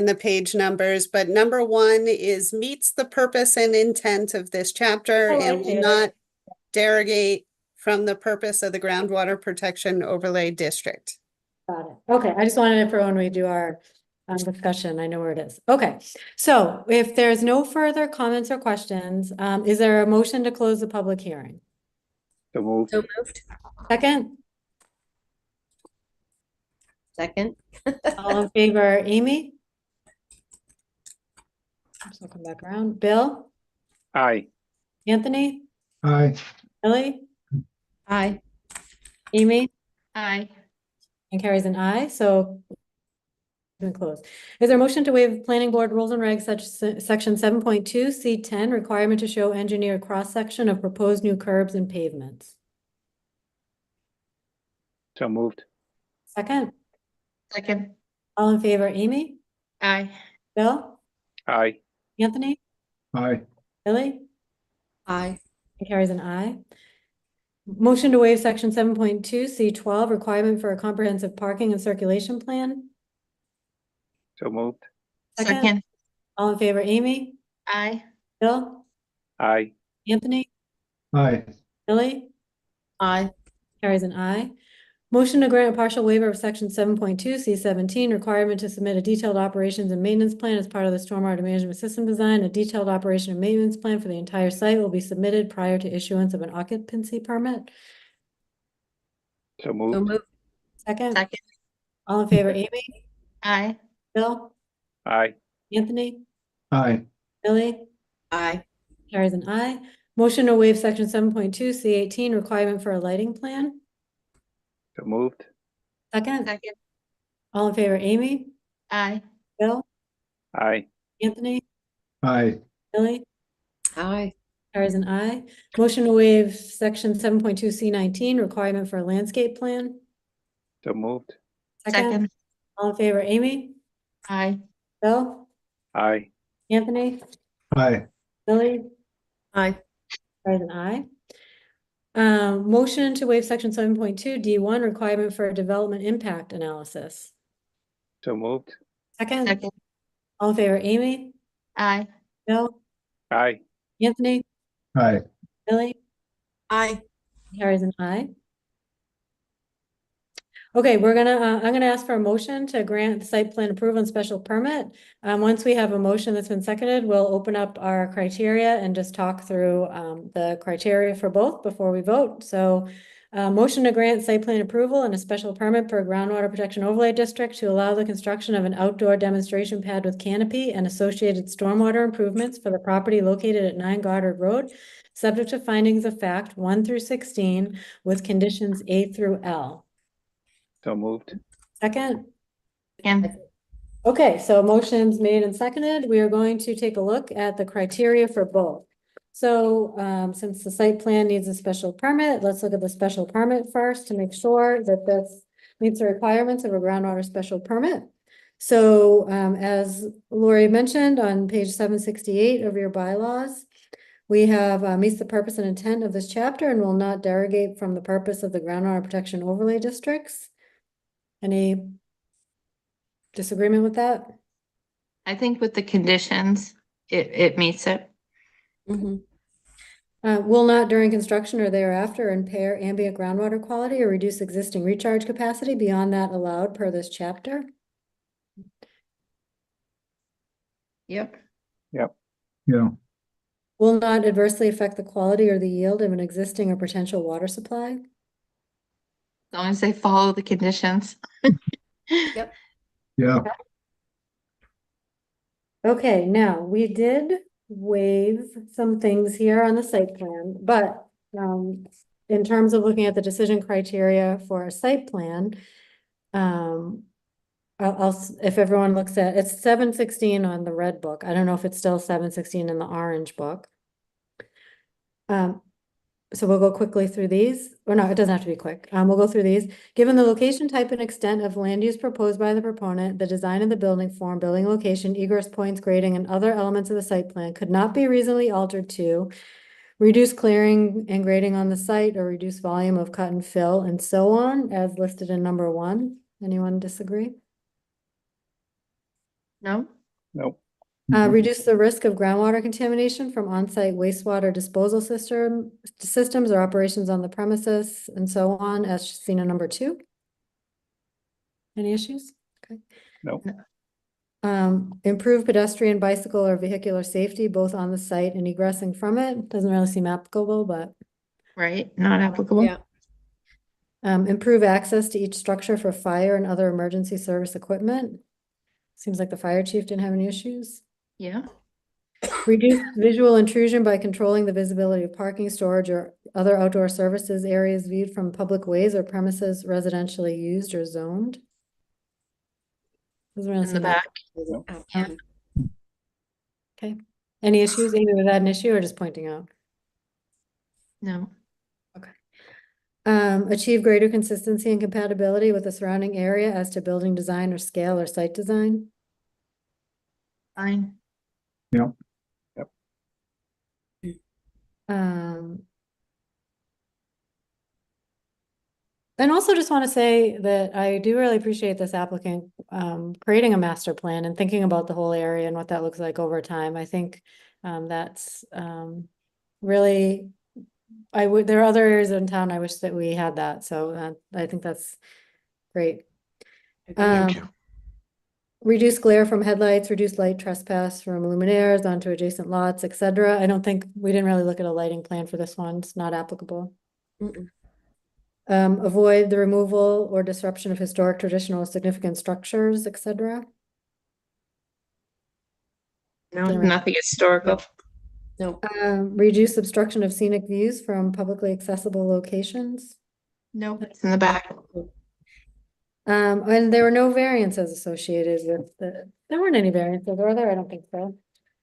the page numbers, but number 1 is meets the purpose and intent of this chapter Oh, I and see will it. not derogate from the purpose of the groundwater protection overlay district. Got it. Okay, I just wanted it for when we do our discussion. I know where it is. Okay, so if there's no further comments or questions, is there a motion to close the public hearing? So moved. So moved. Second, Second. all in favor, Amy? Just looking back around. Bill? Aye. Anthony? Aye. Ellie? Aye. Amy? Aye. And carries an aye, so been closed. Is there a motion to waive planning board rules and regs such section 7.2 C10 requirement to show engineered cross-section of proposed new curbs and pavements? So moved. Second, Second. all in favor, Amy? Aye. Bill? Aye. Anthony? Aye. Billy? Aye. It carries an aye. Motion to waive section 7.2 C12 requirement for a comprehensive parking and circulation plan? So moved. Second. All in favor, Amy? Aye. Bill? Aye. Anthony? Aye. Billy? Aye. Carries an aye. Motion to grant a partial waiver of section 7.2 C17 requirement to submit a detailed operations and maintenance plan as part of the stormwater management system design. A detailed operation and maintenance plan for the entire site will be submitted prior to issuance of an occupancy permit. So So moved. moved. Second, Second. all in favor, Amy? Aye. Bill? Aye. Anthony? Aye. Billy? Aye. Carries an aye. Motion to waive section 7.2 C18 requirement for a lighting plan. So moved. Second, Second. all in favor, Amy? Aye. Bill? Aye. Anthony? Aye. Billy? Aye. Carries an aye. Motion to waive section 7.2 C19 requirement for a landscape plan. So moved. Second. All in favor, Amy? Aye. Bill? Aye. Anthony? Aye. Billy? Aye. Carries an aye. Motion to waive section 7.2 D1 requirement for a development impact analysis. So moved. Second, Second. all in favor, Amy? Aye. Bill? Aye. Anthony? Aye. Billy? Aye. Carries an aye. Okay, I'm gonna ask for a motion to grant the site plan approval and special permit. Once we have a motion that's been seconded, we'll open up our criteria and just talk through, the criteria for both before we vote. So, motion to grant site plan approval and a special permit for a groundwater protection overlay district to allow the construction of an outdoor demonstration pad with canopy and associated stormwater improvements for the property located at 9 Goddard Road, subject to findings of fact 1 through 16 with conditions A through L. So moved. Second? And Okay, so motions made and seconded. We are going to take a look at the criteria for both. So, since the site plan needs a special permit, let's look at the special permit first to make sure that this meets the requirements of a groundwater special permit. So, as Lori mentioned on page 768 of your bylaws, we have, meets the purpose and intent of this chapter and will not derogate from the purpose of the groundwater protection overlay districts. Any disagreement with that? I think with the conditions, it meets it. Mhm. Will not during construction or thereafter impair ambient groundwater quality or reduce existing recharge capacity beyond that allowed per this chapter. Yep. Yep. Yeah, Will not adversely affect the quality or the yield of an existing or potential water supply. As long as they follow the conditions. Yep. yeah, Okay, now we did waive some things here on the site plan, but in terms of looking at the decision criteria for a site plan, if everyone looks at, it's 716 on the red book. I don't know if it's still 716 in the orange book. So we'll go quickly through these, or no, it doesn't have to be quick. We'll go through these. Given the location, type, and extent of land use proposed by the proponent, the design of the building form, building location, egress points, grading, and other elements of the site plan could not be reasonably altered to reduce clearing and grading on the site or reduce volume of cut and fill and so on, as listed in number 1. Anyone disagree? No? Nope. Reduce the risk of groundwater contamination from on-site wastewater disposal systems or operations on the premises and so on, as seen in number 2. Any issues? Okay. Nope. Improve pedestrian, bicycle, or vehicular safety, both on the site and egressing from it. Doesn't really seem applicable, but. Right, not applicable. Yeah. Improve access to each structure for fire and other emergency service equipment. Seems like the fire chief didn't have any issues. Yeah. Reduce visual intrusion by controlling the visibility of parking, storage, or other outdoor services areas viewed from public ways or premises residentially used or zoned. Doesn't really In the seem like- back. Yeah. Okay. Any issues? Amy, was that an issue or just pointing out? No. Achieve greater consistency and compatibility with the surrounding area as to building design or scale or site design. Fine. And also just want to say that I do really appreciate this applicant creating a master plan and thinking about the whole area and what that looks like over time. I think that's really, there are other areas in town I wish that we had that. So I think that's great. Thank you. Reduce glare from headlights, reduce light trespass from luminaires onto adjacent lots, etc. I don't think, we didn't really look at a lighting plan for this one. It's not applicable. Mm-mm. Avoid the removal or disruption of historic, traditional, or significant structures, etc. No, Right. nothing historical. No. Reduce obstruction of scenic views from publicly accessible locations. Nope, it's in the back. And there were no variances associated with there weren't any variances, were there? I don't think so.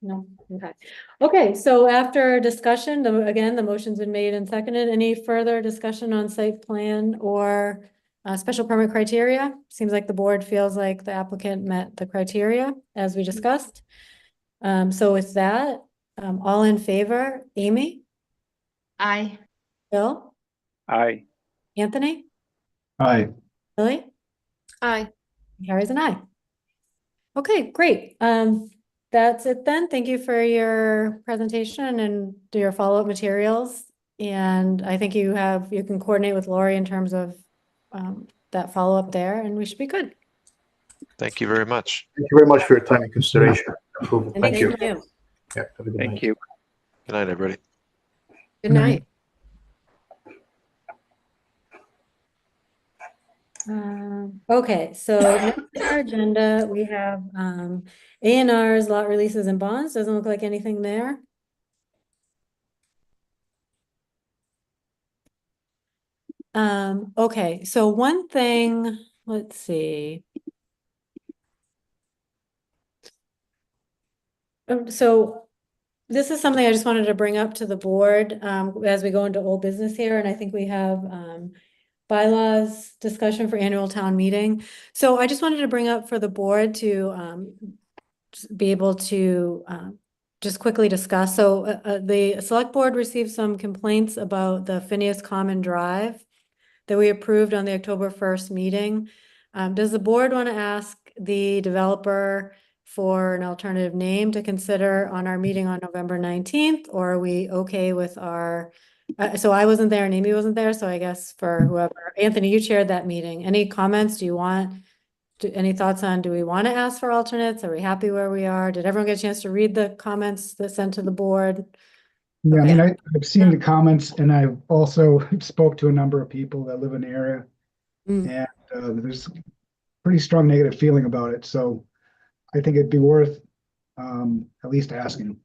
No, okay. Okay, so after discussion, again, the motion's been made and seconded. Any further discussion on site plan or special permit criteria? Seems like the board feels like the applicant met the criteria as we discussed. So with that, all in favor, Amy, Aye. Bill, Aye. Anthony, aye, Lily? Aye. Carries an eye. Okay, great. That's it then. Thank you for your presentation and your follow-up materials. And I think you can coordinate with Lori in terms of that follow-up there, and we should be good. Thank you very much. Thank you very much for your time and consideration. Approval. And Thank you. thank you. Yeah, have a good Thank night. you. Good night, everybody. Good night. Okay, so next on our agenda, we have A&Rs, lot releases and bonds. Doesn't look like anything there. Okay, so one thing, let's see. So this is something I just wanted to bring up to the board as we go into old business here, and I think we have bylaws discussion for annual town meeting. So I just wanted to bring up for the board to be able to just quickly discuss. So the select board received some complaints about the Phineas Common Drive that we approved on the October 1st meeting. Does the board want to ask the developer for an alternative name to consider on our meeting on November 19th? Or are we okay with our, so I wasn't there and Amy wasn't there, so I guess for whoever, Anthony, you chaired that meeting. Any comments? Do you want, any thoughts on, do we want to ask for alternates? Are we happy where we are? Did everyone get a chance to read the comments that sent to the board? Yeah, I Okay. mean, I've seen the comments and I've also spoke to a number of people that live in the area. Mm. And there's pretty strong negative feeling about it. So I think it'd be worth at least asking.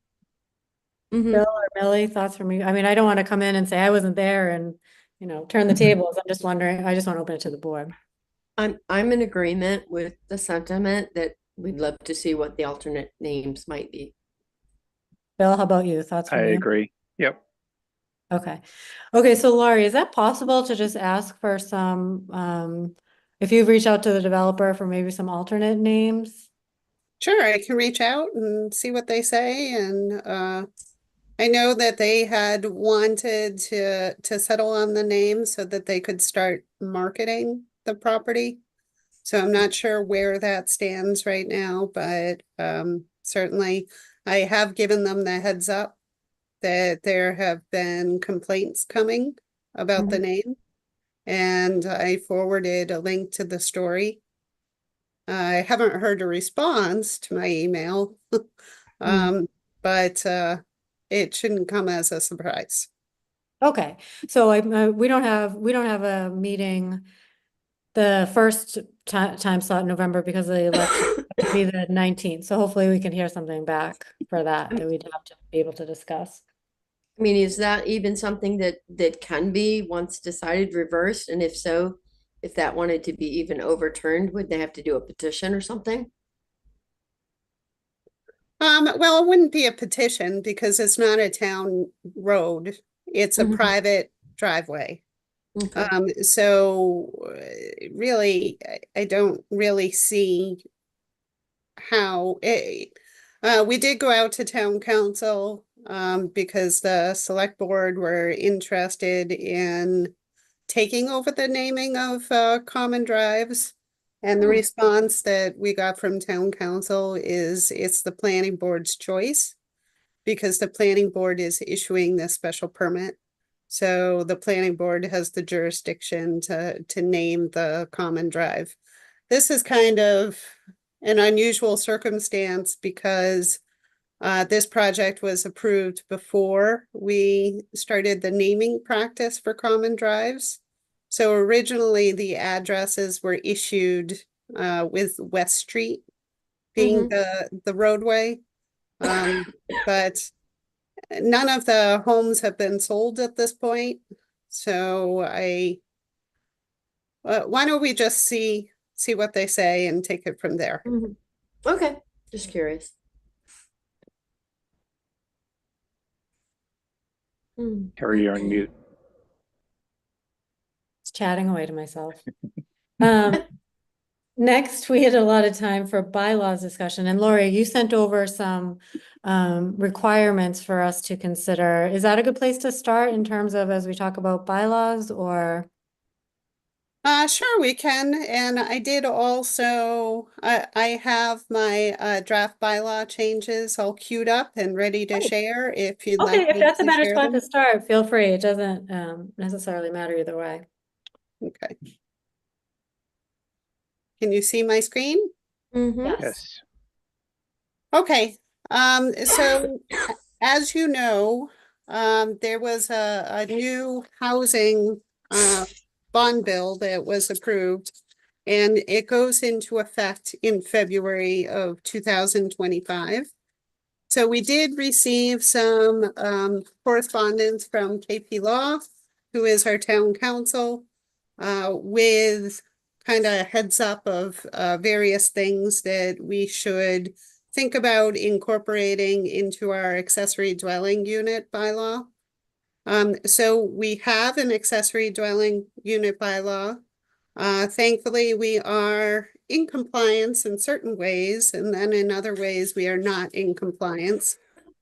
Mhm. Bill or Millie, thoughts from you? I mean, I don't want to come in and say I wasn't there and, you know, turn the tables. I'm just wondering, I just want to open it to the board. I'm in agreement with the sentiment that we'd love to see what the alternate names might be. Bill, how about you? Thoughts I from you? agree. Yep. Okay. Okay, so Laurie, is that possible to just ask for some, if you've reached out to the developer for maybe some alternate names? Sure, I can reach out and see what they say, and I know that they had wanted to settle on the name so that they could start marketing the property. So I'm not sure where that stands right now, but certainly I have given them the heads up that there have been complaints coming about the name. And I forwarded a link to the story. I haven't heard a response to my email, but it shouldn't come as a surprise. Okay, so we don't have a meeting the first time slot in November because of the election. It'll be the 19th, so hopefully we can hear something back for that we'd have to be able to discuss. I mean, is that even something that can be once decided reversed? And if so, if that wanted to be even overturned, would they have to do a petition or something? Well, it wouldn't be a petition because it's not a town road. It's a Mhm. private driveway. Okay. So really, I don't really see how we did go out to town council because the select board were interested in taking over the naming of common drives. And the Hmm. response that we got from town council is it's the planning board's choice because the planning board is issuing this special permit. So the planning board has the jurisdiction to name the common drive. This is kind of an unusual circumstance because this project was approved before we started the naming practice for common drives. So originally the addresses were issued with West Street being the roadway. But none of the homes have been sold at this point. So why don't we just see what they say and take it from there? Mhm. Okay, just curious. Terry, you're on mute. It's chatting away to myself. Next, we had a lot of time for bylaws discussion, and Lori, you sent over some requirements for us to consider. Is that a good place to start in terms of as we talk about bylaws, or? Sure, we can. And I did also, I have my draft bylaw changes all queued up and ready to Oh. share if you'd Okay, like if me that's a to better share spot them. to start, feel free. It doesn't necessarily matter either way. Okay. Can you see my screen? Mhm. Yes. Okay, so as you know, there was a new housing bond bill that was approved, and it goes into effect in February of 2025. So we did receive some correspondence from KP Law, who is our town council, with kind of a heads up of various things that we should think about incorporating into our accessory dwelling unit bylaw. So we have an accessory dwelling unit bylaw. Thankfully, we are in compliance in certain ways, and then in other ways, we are not in compliance.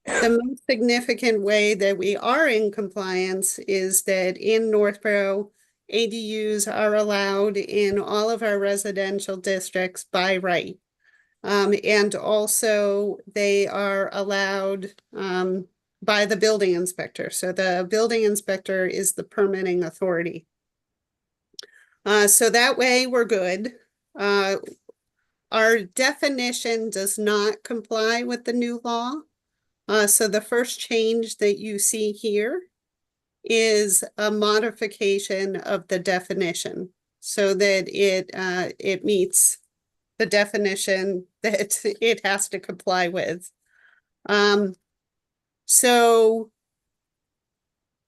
The most significant way that we are in compliance is that in Northborough, ADUs are allowed in all of our residential districts by right. And also they are allowed by the building inspector. So the building inspector is the permitting authority. So that way we're good. Our definition does not comply with the new law. So the first change that you see here is a modification of the definition so that it meets the definition that it has to comply with. So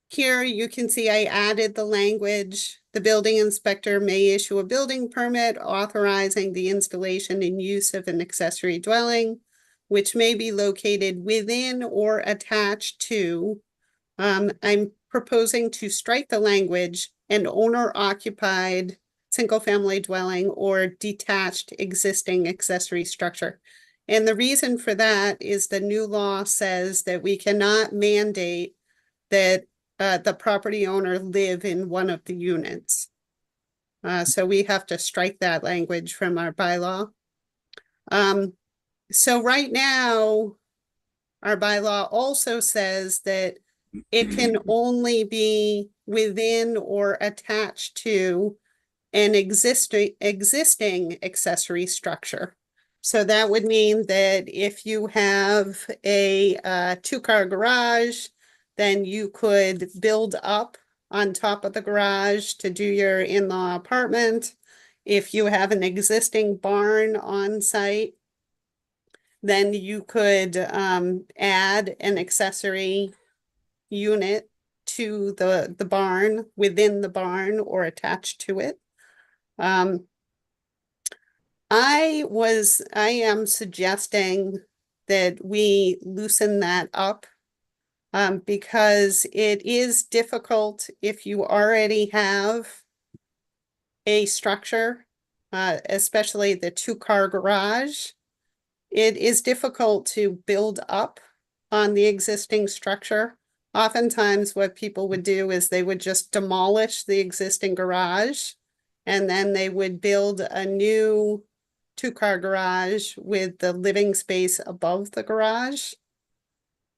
here you can see I added the language. The building inspector may issue a building permit authorizing the installation and use of an accessory dwelling, which may be located within or attached to. I'm proposing to strike the language an owner occupied single-family dwelling or detached existing accessory structure. And the reason for that is the new law says that we cannot mandate that the property owner live in one of the units. So we have to strike that language from our bylaw. So right now, our bylaw also says that it can only be within or attached to an existing accessory structure. So that would mean that if you have a two-car garage, then you could build up on top of the garage to do your in-law apartment. If you have an existing barn on site, then you could add an accessory unit to the barn, within the barn or attached to it. I am suggesting that we loosen that up because it is difficult if you already have a structure, especially the two-car garage. It is difficult to build up on the existing structure. Oftentimes what people would do is they would just demolish the existing garage and then they would build a new two-car garage with the living space above the garage.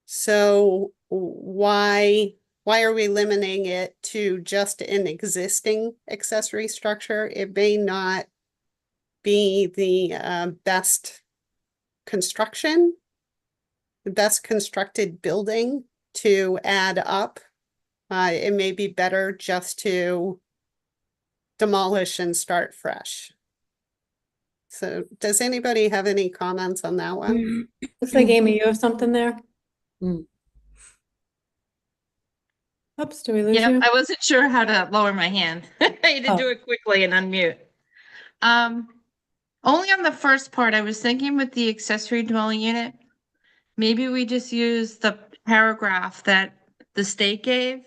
So why are we limiting it to just an existing accessory structure? It may not be the best construction, the best constructed building to add up. It may be better just to demolish and start fresh. So does anybody have any comments on that one? Looks like Amy, you have something there. Mm. Oops, do we lose Yeah, you? I wasn't sure how to lower my hand. I had to Oh. do it quickly and unmute. Only on the first part, I was thinking with the accessory dwelling unit, maybe we just use the paragraph that the state gave.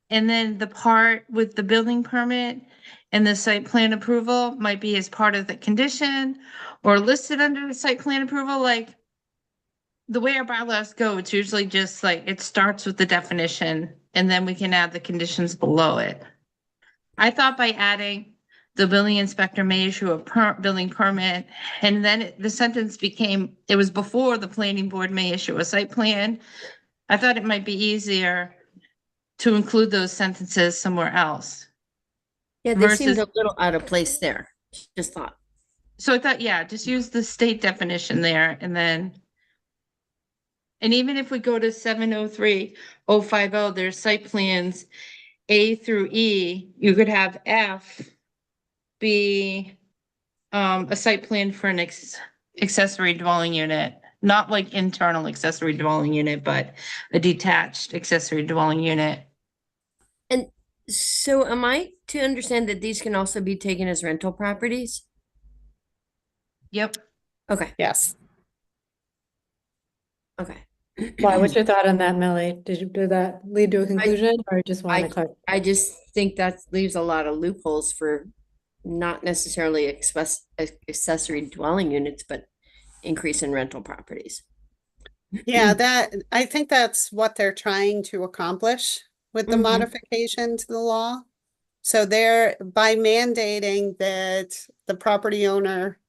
And then the part with the building permit and the site plan approval might be as part of the condition or listed under the site plan approval, like the way our bylaws go, it's usually just like, it starts with the definition and then we can add the conditions below it. I thought by adding the building inspector may issue a building permit, and then the sentence became, it was before the planning board may issue a site plan. I thought it might be easier to include those sentences somewhere else. Yeah, they seemed Versus- a little out of place there. Just thought. So I thought, yeah, just use the state definition there and then. And even if we go to 703.050, there's site plans A through E, you could have F be a site plan for an accessory dwelling unit, not like internal accessory dwelling unit, but a detached accessory dwelling unit. And so am I to understand that these can also be taken as rental properties? Yep. Okay, Yes. okay. Why, what's your thought on that, Millie? Did that lead to a conclusion or just want to clarify? I just think that leaves a lot of loopholes for not necessarily accessory dwelling units, but increase in rental properties. Yeah, I think that's what they're trying to accomplish with the Mhm. modification to the law. So they're, by mandating that the property owner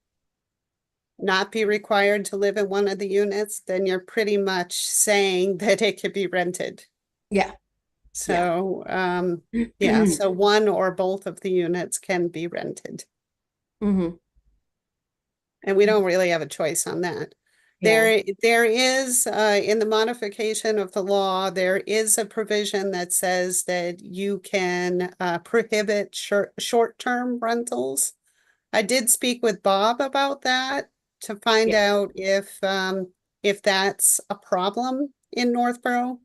not be required to live in one of the units, then you're pretty much saying that it could be rented. Yeah. So, yeah, so one or both of the units can be rented. Mm-hmm. And we don't really have a choice on that. Yeah. There is, in the modification of the law, there is a provision that says that you can prohibit short-term rentals. I did speak with Bob about that to find out if that's a problem in Northborough.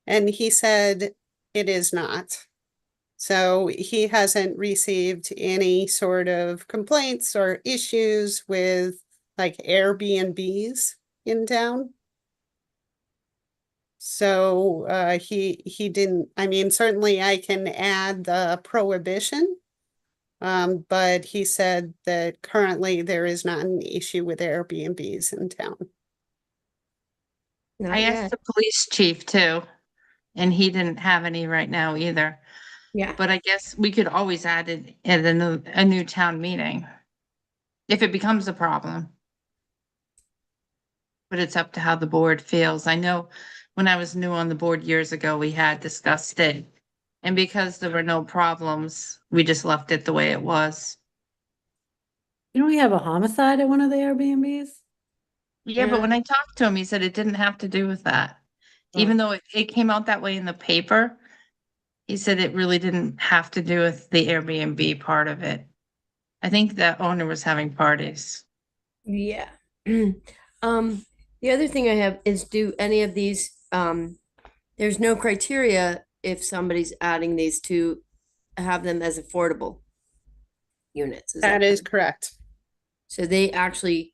And he said it is not. So he hasn't received any sort of complaints or issues with like Airbnbs in town. So he didn't, I mean, certainly I can add the prohibition. But he said that currently there is not an issue with Airbnbs in town. Not I asked yet. the police chief too, and he didn't have any right now either. Yeah. But I guess we could always add it at a new town meeting if it becomes a problem. But it's up to how the board feels. I know when I was new on the board years ago, we had discussed it. And because there were no problems, we just left it the way it was. Didn't we have a homicide at one of the Airbnbs? Yeah, but when I talked to him, he said it didn't have to do with that. Even though it came out that way in the paper, he said it really didn't have to do with the Airbnb part of it. I think the owner was having parties. Yeah. The other thing I have is, do any of these, there's no criteria if somebody's adding these to have them as affordable units. That is correct. So they actually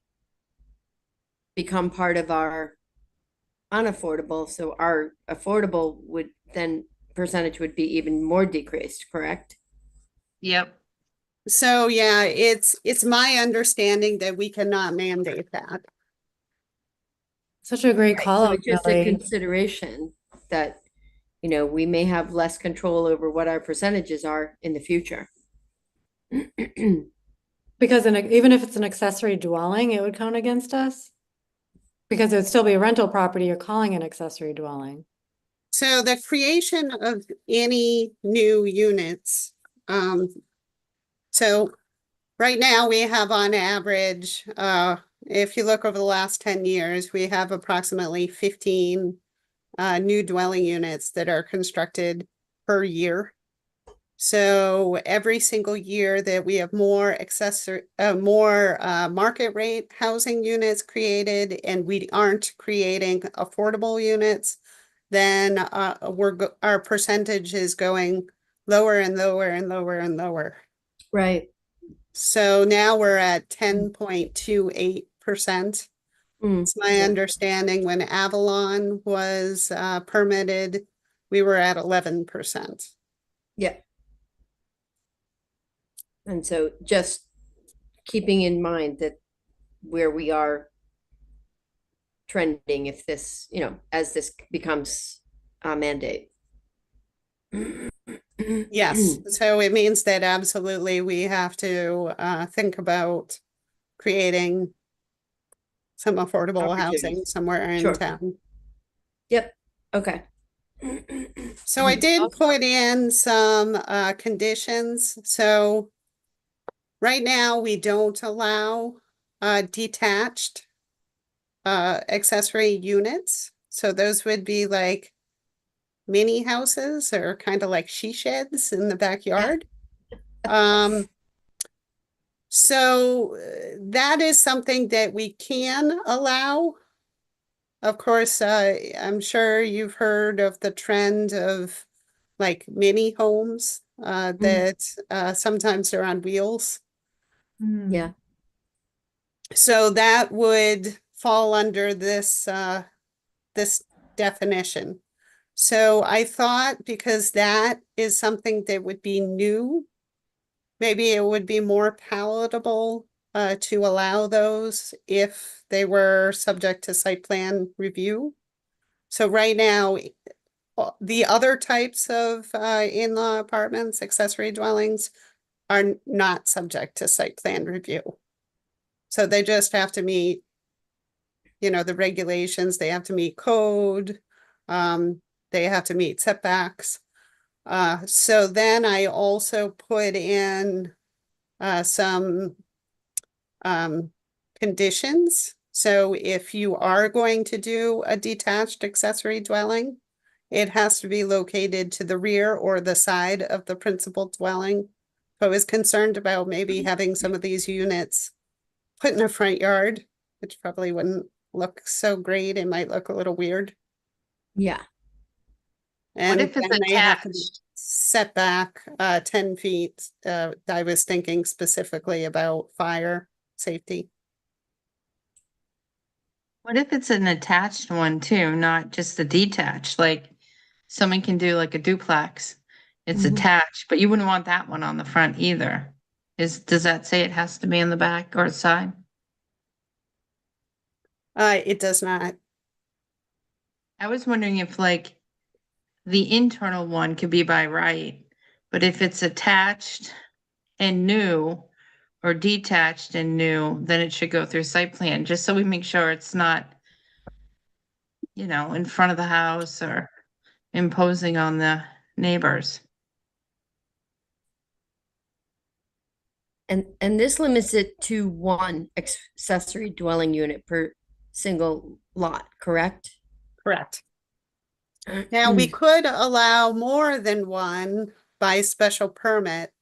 become part of our unaffordable. So our affordable would then percentage would be even more decreased, correct? Yep. So yeah, it's my understanding that we cannot mandate that. Such a great call So out, it's just a Millie. consideration that, you know, we may have less control over what our percentages are in the future. Because even if it's an accessory dwelling, it would count against us? Because it would still be a rental property you're calling an accessory dwelling. So the creation of any new units, so right now we have on average, if you look over the last 10 years, we have approximately 15 new dwelling units that are constructed per year. So every single year that we have more market rate housing units created and we aren't creating affordable units, then our percentage is going lower and lower and lower and lower. Right. So now we're at 10.28%. It's my understanding when Avalon was permitted, we were at 11%. Yeah. And so just keeping in mind that where we are trending, if this, you know, as this becomes a mandate. Yes, so it means that absolutely we have to think about creating some affordable housing Opportunities. somewhere in Sure. town. Yep. Okay. So I did put in some conditions. So right now, we don't allow detached accessory units. So those would be like mini houses or kind of like she sheds in the backyard. So that is something that we can allow. Of course, I'm sure you've heard of the trend of like mini homes that sometimes are on wheels. Yeah. So that would fall under this this definition. So I thought because that is something that would be new, maybe it would be more palatable to allow those if they were subject to site plan review. So right now, the other types of in-law apartments, accessory dwellings, are not subject to site plan review. So they just have to meet, the regulations, they have to meet code, they have to meet setbacks. So then I also put in some conditions. So if you are going to do a detached accessory dwelling, it has to be located to the rear or the side of the principal dwelling. I was concerned about maybe having some of these units put in a front yard, which probably wouldn't look so great. It might look a little weird. Yeah. And if it's then they have to be attached? set back 10 feet. I was thinking specifically about fire safety. What if it's an attached one too, not just a detached? Like someone can do like a duplex. It's Mhm. attached, but you wouldn't want that one on the front either. Does that say it has to be in the back or side? It does not. I was wondering if like the internal one could be by right, but if it's attached and new or detached and new, then it should go through site plan, just so we make sure it's not, in front of the house or imposing on the neighbors. And this limits it to one accessory dwelling unit per single lot, correct? Correct. Now, we could allow more than one by special permit.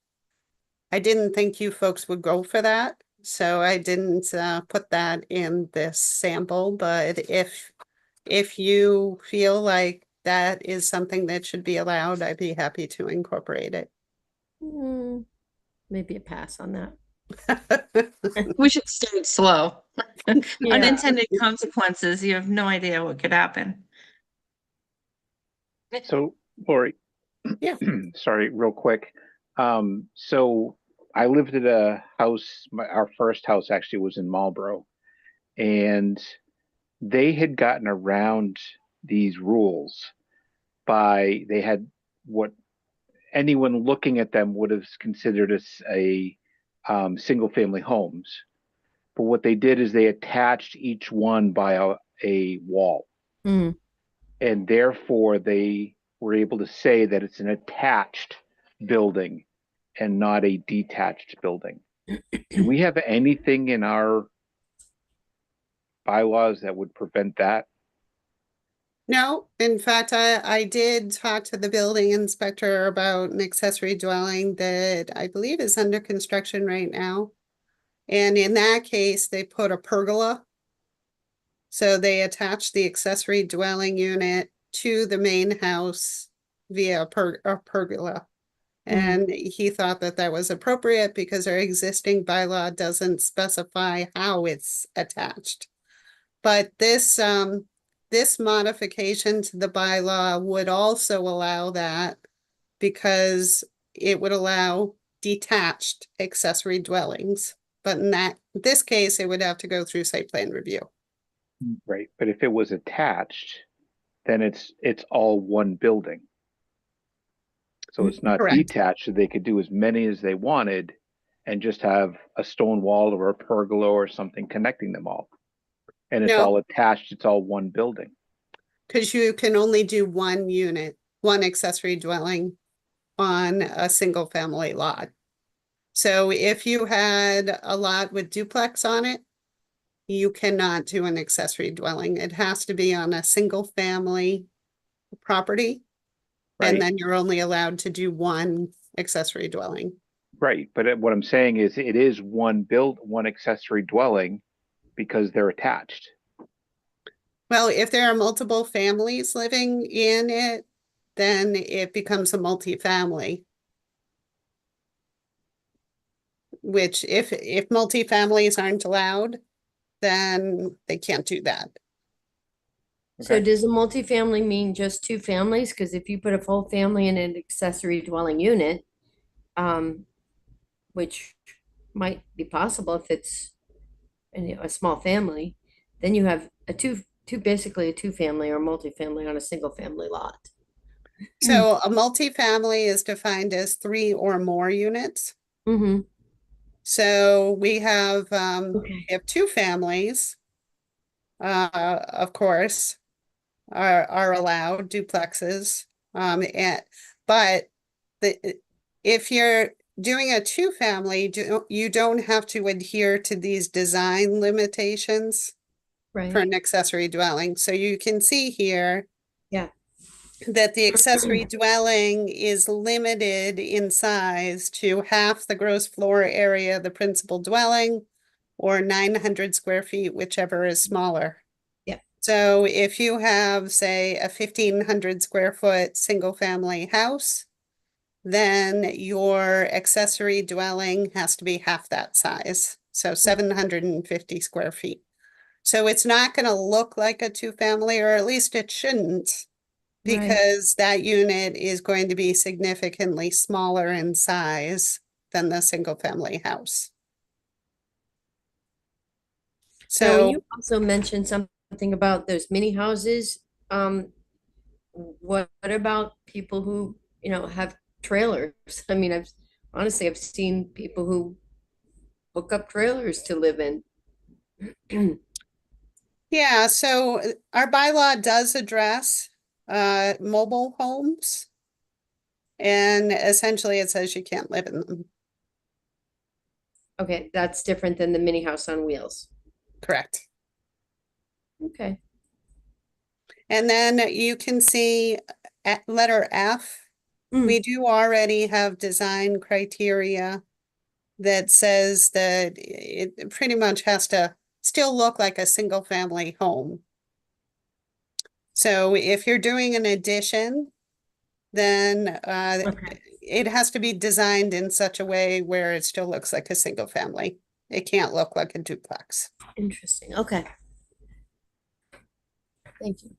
I didn't think you folks would go for that, so I didn't put that in this sample, but if you feel like that is something that should be allowed, I'd be happy to incorporate it. Maybe a pass on that. We should start slow. Yeah. Unintended consequences, you have no idea what could happen. So, Lori. Yeah. Sorry, real quick. So I lived at a house, our first house actually was in Marlboro, and they had gotten around these rules by they had what anyone looking at them would have considered as a single family homes. But what they did is they attached each one by a wall. Mm. And therefore they were able to say that it's an attached building and not a detached building. Do we have anything in our bylaws that would prevent that? No, in fact, I did talk to the building inspector about an accessory dwelling that I believe is under construction right now. And in that case, they put a pergola. So they attached the accessory dwelling unit to the main house via a pergola. And he thought that that was appropriate because our existing bylaw doesn't specify how it's attached. But this modification to the bylaw would also allow that because it would allow detached accessory dwellings. But in this case, it would have to go through site plan review. Right. But if it was attached, then it's all one building. So it's not Correct. detached, so they could do as many as they wanted and just have a stone wall or a pergola or something connecting them all. And it's No. all attached, it's all one building. Because you can only do one unit, one accessory dwelling on a single family lot. So if you had a lot with duplex on it, you cannot do an accessory dwelling. It has to be on a single family property. And Right, then you're only allowed to do one accessory dwelling. right. But what I'm saying is it is one accessory dwelling because they're attached. Well, if there are multiple families living in it, then it becomes a multifamily. Which if multifamilies aren't allowed, then they can't do that. So Okay. does a multifamily mean just two families? Because if you put a full family in an accessory dwelling unit, which might be possible if it's a small family, then you have basically a two family or multifamily on a single family lot. So a multifamily is defined as 3 or more units. Mm-hmm. So we have Okay. we have 2 families, of course, are allowed duplexes. But if you're doing a 2 family, you don't have to adhere to these design limitations for Right. an accessory dwelling. So you can see here Yeah. that the accessory dwelling is limited in size to half the gross floor area of the principal dwelling or 900 square feet, whichever is smaller. Yeah. So if you have, say, a 1,500 square foot single family house, then your accessory dwelling has to be half that size. So 750 square feet. So it's not going to look like a 2 family, or at least it shouldn't, Right. because that unit is going to be significantly smaller in size than the single family house. Now, So you also mentioned something about those mini houses. What about people who, have trailers? I mean, I've seen people who hook up trailers to live in. yeah, so our bylaw does address mobile homes. And essentially it says you can't live in them. Okay, that's different than the mini house on wheels. Correct. Okay. And then you can see at letter F, we do already have design criteria that says that it pretty much has to still look like a single family home. So if you're doing an addition, then Okay. it has to be designed in such a way where it still looks like a single family. It can't look like a duplex. Interesting. Okay. Thank you.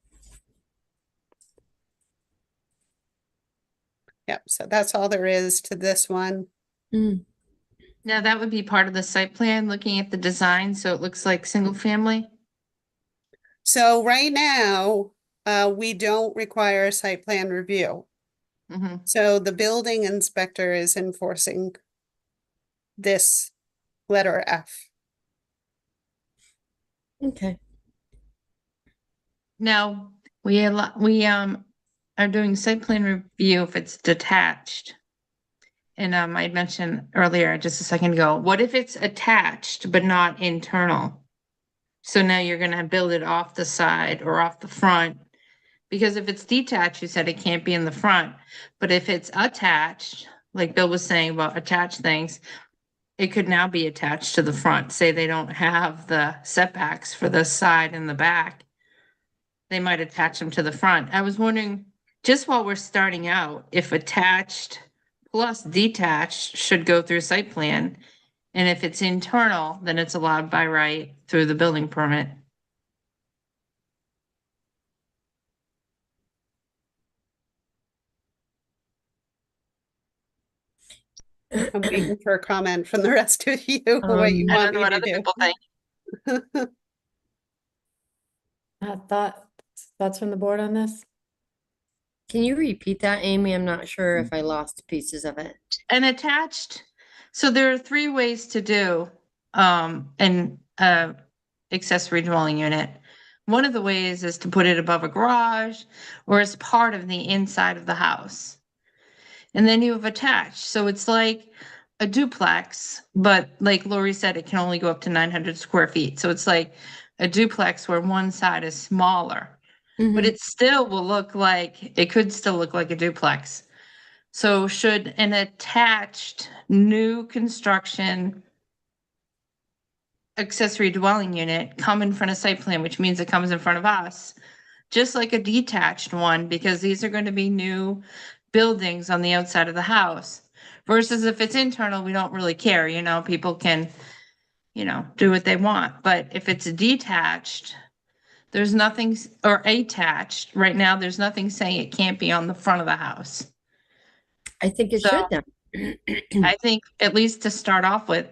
Yep, so that's all there is to this one. Now that would be part of the site plan, looking at the design, so it looks like single family. So right now, we don't require a site plan review. Mm-hmm. So the building inspector is enforcing this letter F. Okay. Now, we are doing site plan review if it's detached. And I mentioned earlier, just a second ago, what if it's attached but not internal? So now you're gonna build it off the side or off the front. Because if it's detached, you said it can't be in the front. But if it's attached, like Bill was saying about attached things, it could now be attached to the front. Say they don't have the setbacks for the side and the back. They might attach them to the front. I was wondering, just while we're starting out, if attached plus detached should go through site plan. And if it's internal, then it's allowed by right through the building permit. I'm waiting for a comment from the rest of you, what you I want me to do. think. Thoughts from the board on this? Can you repeat that, Amy? I'm not sure if I lost pieces of it. And attached, so there are 3 ways to do an accessory dwelling unit. One of the ways is to put it above a garage or as part of the inside of the house. And then you have attached, so it's like a duplex, but like Lori said, it can only go up to 900 square feet. So it's like a duplex where one side is smaller, but Mhm. it still will look like, it could still look like a duplex. So should an attached new construction accessory dwelling unit come in front of site plan, which means it comes in front of us, just like a detached one, because these are going to be new buildings on the outside of the house. Versus if it's internal, we don't really care, you know, people can, you know, do what they want. But if it's detached, there's nothing, or attached, right now, there's nothing saying it can't be on the front of the house. I think it So- should then. I think at least to start off with,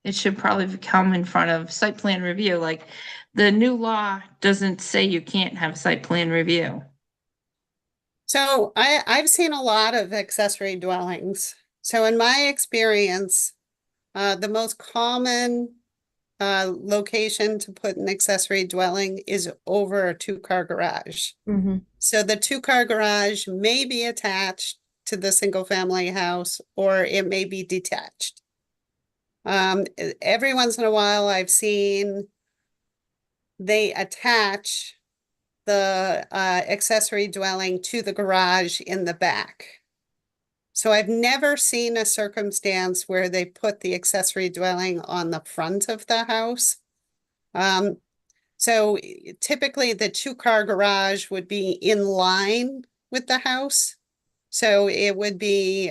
it should probably come in front of site plan review. Like the new law doesn't say you can't have site plan review. So I've seen a lot of accessory dwellings. So in my experience, the most common location to put an accessory dwelling is over a two-car garage. Mhm. So the two-car garage may be attached to the single-family house, or it may be detached. Every once in a while, I've seen they attach the accessory dwelling to the garage in the back. So I've never seen a circumstance where they put the accessory dwelling on the front of the house. So typically the two-car garage would be in line with the house. So it would be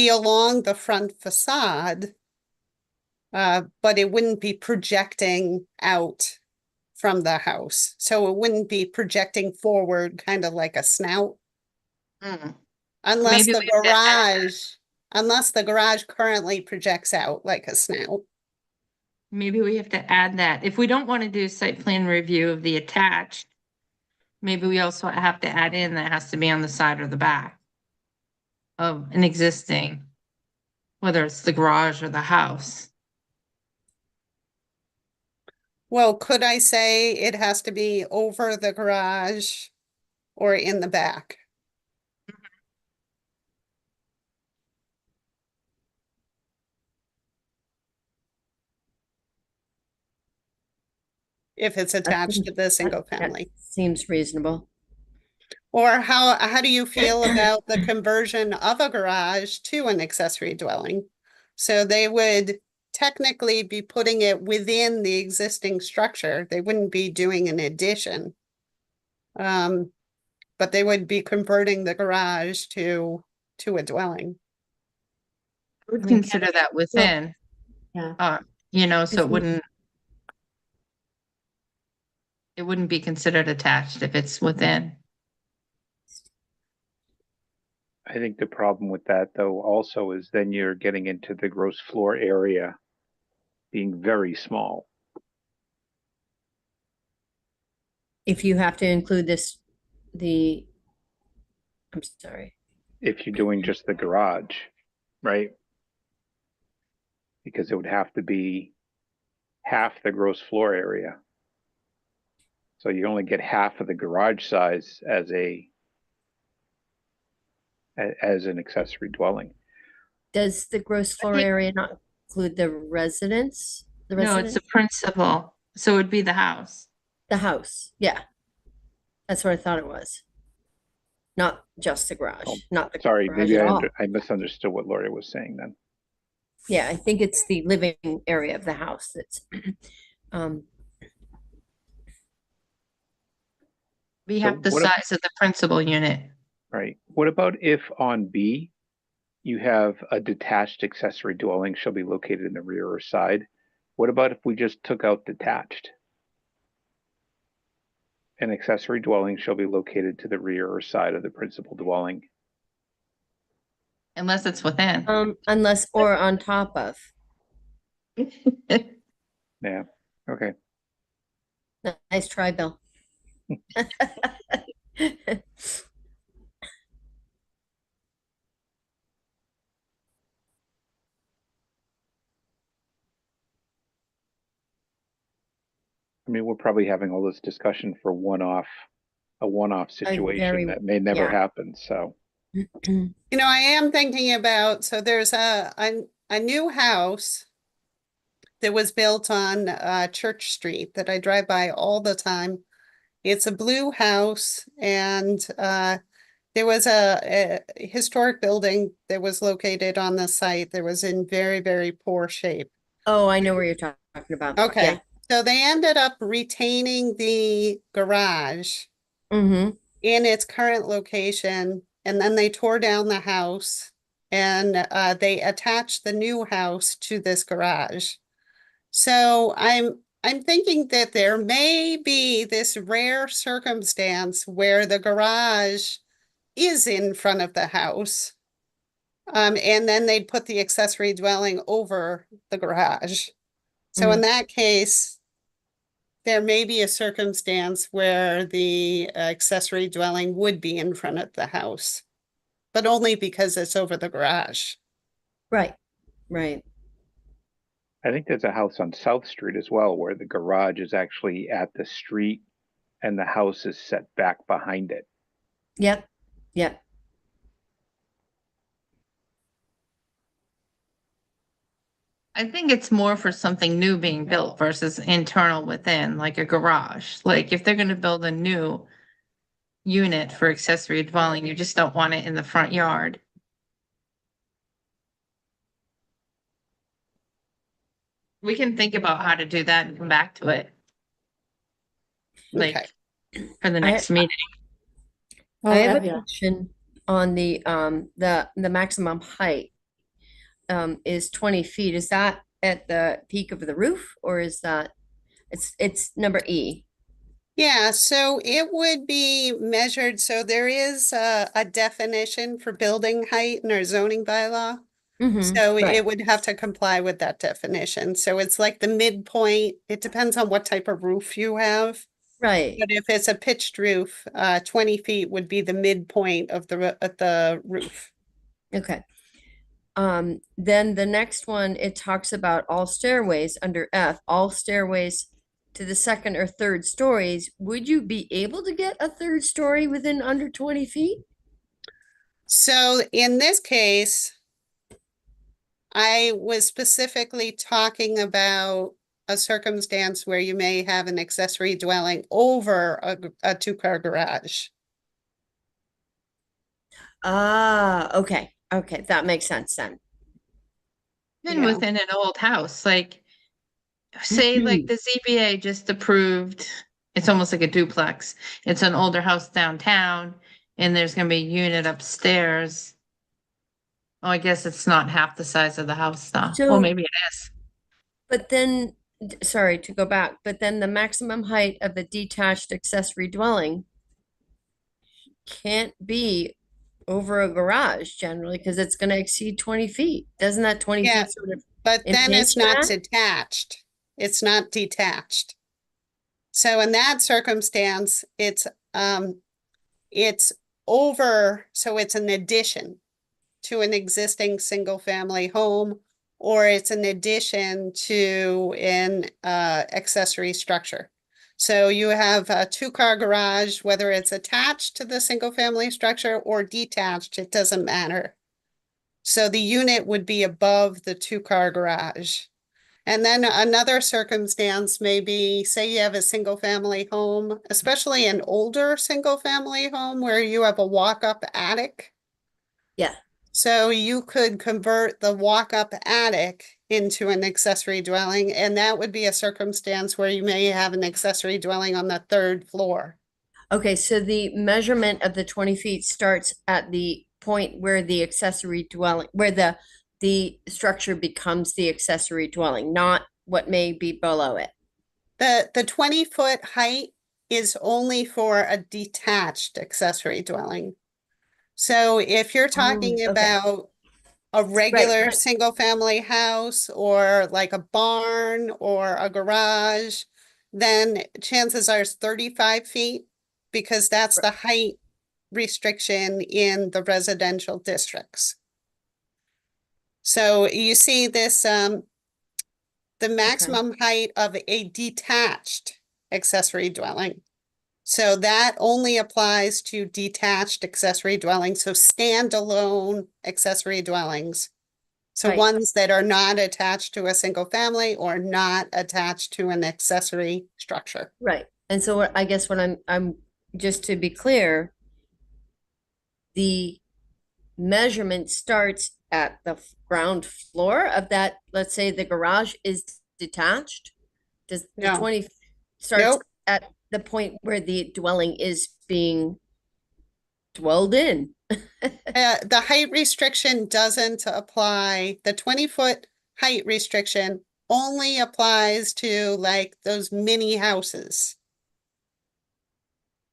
along the front facade, but it wouldn't be projecting out from the house. So it wouldn't be projecting forward, kind of like a snout. Unless Maybe the we have to add garage, unless the garage currently projects out like a snout. Maybe we have to add that. If we don't want to do site plan review of the attached, maybe we also have to add in that has to be on the side or the back of an existing, whether it's the garage or the house. Well, could I say it has to be over the garage or in the back? If it's attached to the single That family? seems reasonable. Or how do you feel about the conversion of a garage to an accessory dwelling? So they would technically be putting it within the existing structure. They wouldn't be doing an addition. But they would be converting the garage to a dwelling. I would I mean, consider that within, Yeah. you know, so Isn't- it wouldn't be considered attached if it's within. I think the problem with that though also is then you're getting into the gross floor area being very small. If you have to include I'm sorry. If you're doing just the garage, right? Because it would have to be half the gross floor area. So you only get half of the garage size as an accessory dwelling. Does the gross floor think- area not include the residence? The No, it's the residence? principal, so it'd be the house. The house, yeah. That's what I thought it was. Not just the garage, Oh, not the Sorry, garage maybe at all. I misunderstood what Lori was saying then. Yeah, I think it's the living area of the house that's, um, We So have the what if- size of the principal unit. Right. What about if on B, you have a detached accessory dwelling shall be located in the rear or side? What about if we just took out detached? An accessory dwelling shall be located to the rear or side of the principal dwelling. Unless it's within. unless, or on top of. Yeah, okay. Nice try, Bill. I mean, we're probably having all this discussion for a one-off situation very- that may never yeah. happen, so. You know, I am thinking about, so there's a new house that was built on Church Street that I drive by all the time. It's a blue house, and there was a historic building that was located on the site that was in very, very poor shape. Oh, I know where you're talking about. Okay, Yeah. so they ended up retaining the garage Mm-hmm. in its current location, and then they tore down the house and they attached the new house to this garage. So I'm thinking that there may be this rare circumstance where the garage is in front of the house. And then they'd put the accessory dwelling over the garage. So in that case, there may be a circumstance where the accessory dwelling would be in front of the house, but only because it's over the garage. Right. Right. I think there's a house on South Street as well where the garage is actually at the street and the house is set back behind it. Yep. Yep. I think it's more for something new being built versus internal within, like a garage. Like if they're gonna build a new unit for accessory dwelling, you just don't want it in the front yard. We can think about how to do that and come back to it. Okay. Like for the next meeting. Oh, I have a yeah. question on the maximum height is 20 feet. Is that at the peak of the roof, or is that it's number E? Yeah, so it would be measured, so there is a definition for building height in our zoning bylaw. So Right. it would have to comply with that definition. So it's like the midpoint. It depends on what type of roof you have. Right. But if it's a pitched roof, 20 feet would be the midpoint of the roof. Okay. Then the next one, it talks about all stairways under F, all stairways to the second or third stories. Would you be able to get a third story within under 20 feet? So in this case, I was specifically talking about a circumstance where you may have an accessory dwelling over a two-car garage. Ah, okay. Okay, that makes sense then. Even Yeah. within an old house, like say like the ZBA just approved, it's almost like a duplex. It's an older house downtown and there's gonna be a unit upstairs. Oh, I guess it's not half the size of the house though. So- Well, maybe it is. But then, sorry to go back, but then the maximum height of a detached accessory dwelling can't be over a garage generally because it's going to exceed 20 feet. Doesn't that 20 Yeah, feet sort of but then it's enhance not that? detached. It's not detached. So in that circumstance, it's over, so it's an addition to an existing single-family home, or it's an addition to an accessory structure. So you have a two-car garage, whether it's attached to the single-family structure or detached, it doesn't matter. So the unit would be above the two-car garage. And then another circumstance may be, say you have a single-family home, especially an older single-family home where you have a walk-up attic. Yeah. So you could convert the walk-up attic into an accessory dwelling, and that would be a circumstance where you may have an accessory dwelling on the third floor. Okay, so the measurement of the 20 feet starts at the point where the accessory dwelling, where the structure becomes the accessory dwelling, not what may be below it. The 20-foot height is only for a detached accessory dwelling. So if you're talking okay. about a regular but- single-family house or like a barn or a garage, then chances are it's 35 feet because that's the height restriction in the residential districts. So you see this, the maximum height of a detached accessory dwelling. So that only applies to detached accessory dwellings, so standalone accessory dwellings. So Right. ones that are not attached to a single family or not attached to an accessory structure. Right. And so I guess what I'm just to be clear, the measurement starts at the ground floor of that, let's say the garage is detached. Does the No. 20 starts Nope. at the point where the dwelling is being dwelled in? The height restriction doesn't apply. The 20-foot height restriction only applies to like those mini houses.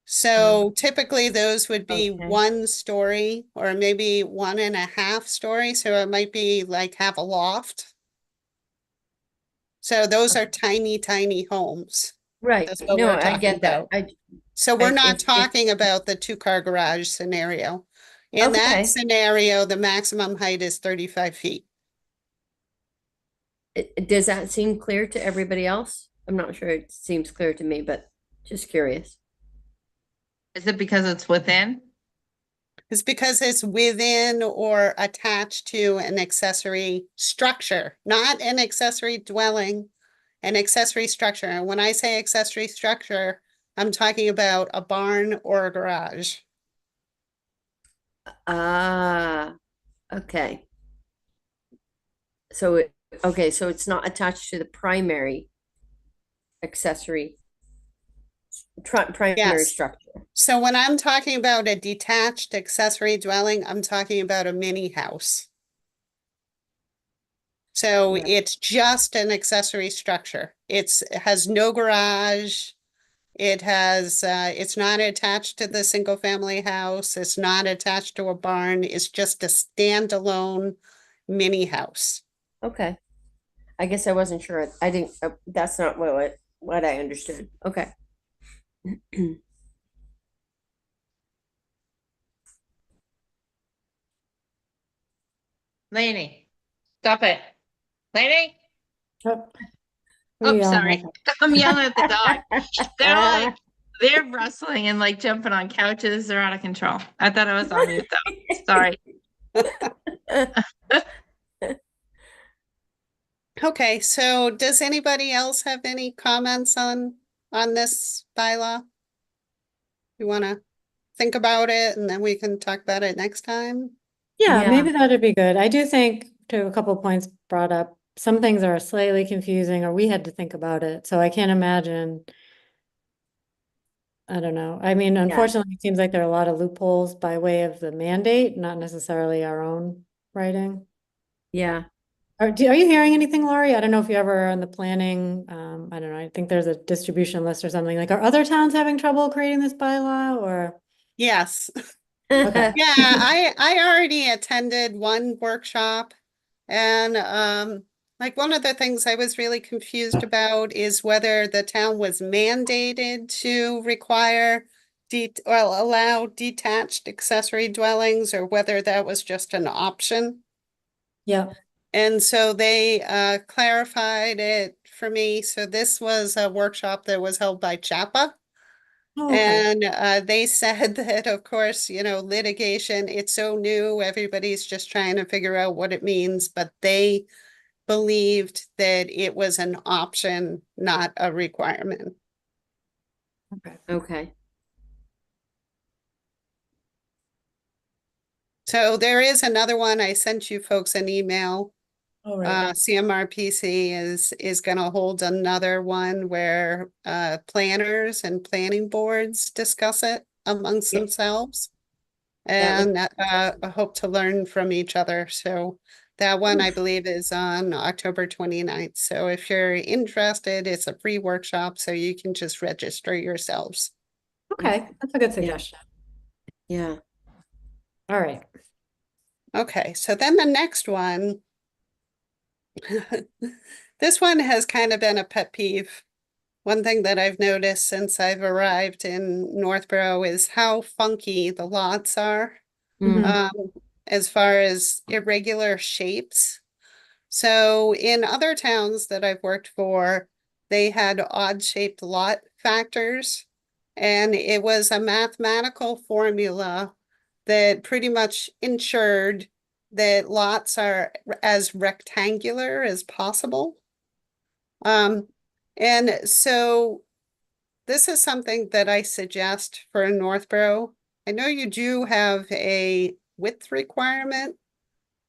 So typically those would be Okay. 1 story or maybe 1.5 story. So it might be like have a loft. So those are tiny, tiny homes. Right. That's what No, we're I talking get that. about. So we're not if talking about the 2-car garage scenario. In that Okay. scenario, the maximum height is 35 feet. Does that seem clear to everybody else? I'm not sure it seems clear to me, but just curious. Is it because it's within? It's because it's within or attached to an accessory structure, not an accessory dwelling, an accessory structure. And when I say accessory structure, I'm talking about a barn or a garage. Ah, okay. Okay, so it's not attached to the primary accessory primary Yes. structure. So when I'm talking about a detached accessory dwelling, I'm talking about a mini house. So Right. it's just an accessory structure. It has no garage. It's not attached to the single family house. It's not attached to a barn. It's just a standalone mini house. Okay. I guess I wasn't sure. I didn't, that's not what I understood. Okay. Lainey, stop it. Lainey? Oh, Oh, we, sorry. I'm yelling at the dog. They're rustling and like jumping on couches. They're out of control. I thought I was on mute though. Sorry. Okay, so does anybody else have any comments on this bylaw? You want to think about it and then we can talk about it next time? Yeah, Yeah. maybe that'd be good. I do think to a couple points brought up, some things are slightly confusing or we had to think about it. So I can't imagine. I don't know. I mean, unfortunately, it seems like there are a lot of loopholes by way of the mandate, not necessarily our own writing. Yeah. Are you hearing anything, Laurie? I don't know if you ever are on the planning. I don't know. I think there's a distribution list or something. Like, are other towns having trouble creating this bylaw or? Yes. Okay. Yeah, I already attended one workshop and like one of the things I was really confused about is whether the town was mandated to require allow detached accessory dwellings or whether that was just an option. Yeah. And so they clarified it for me. So this was a workshop that was held by CHAPA. Oh, okay. And they said that, of course, litigation, it's so new, everybody's just trying to figure out what it means, but they believed that it was an option, not a requirement. Okay. Okay. So there is another one. I sent you folks an email. All right. CMRPC is going to hold another one where planners and planning boards discuss it amongst Yeah. themselves. That would, And I hope to learn from each other. So that one, I believe, is on October 29th. So if you're interested, it's a free workshop, so you can just register yourselves. Okay, that's a good suggestion. yeah. All right. Okay, so then the next one, this one has kind of been a pet peeve. One thing that I've noticed since I've arrived in Northborough is how funky the lots are, Mm. um, as far as irregular shapes. So in other towns that I've worked for, they had odd shaped lot factors. And it was a mathematical formula that pretty much ensured that lots are as rectangular as possible. And so this is something that I suggest for Northborough. I know you do have a width requirement,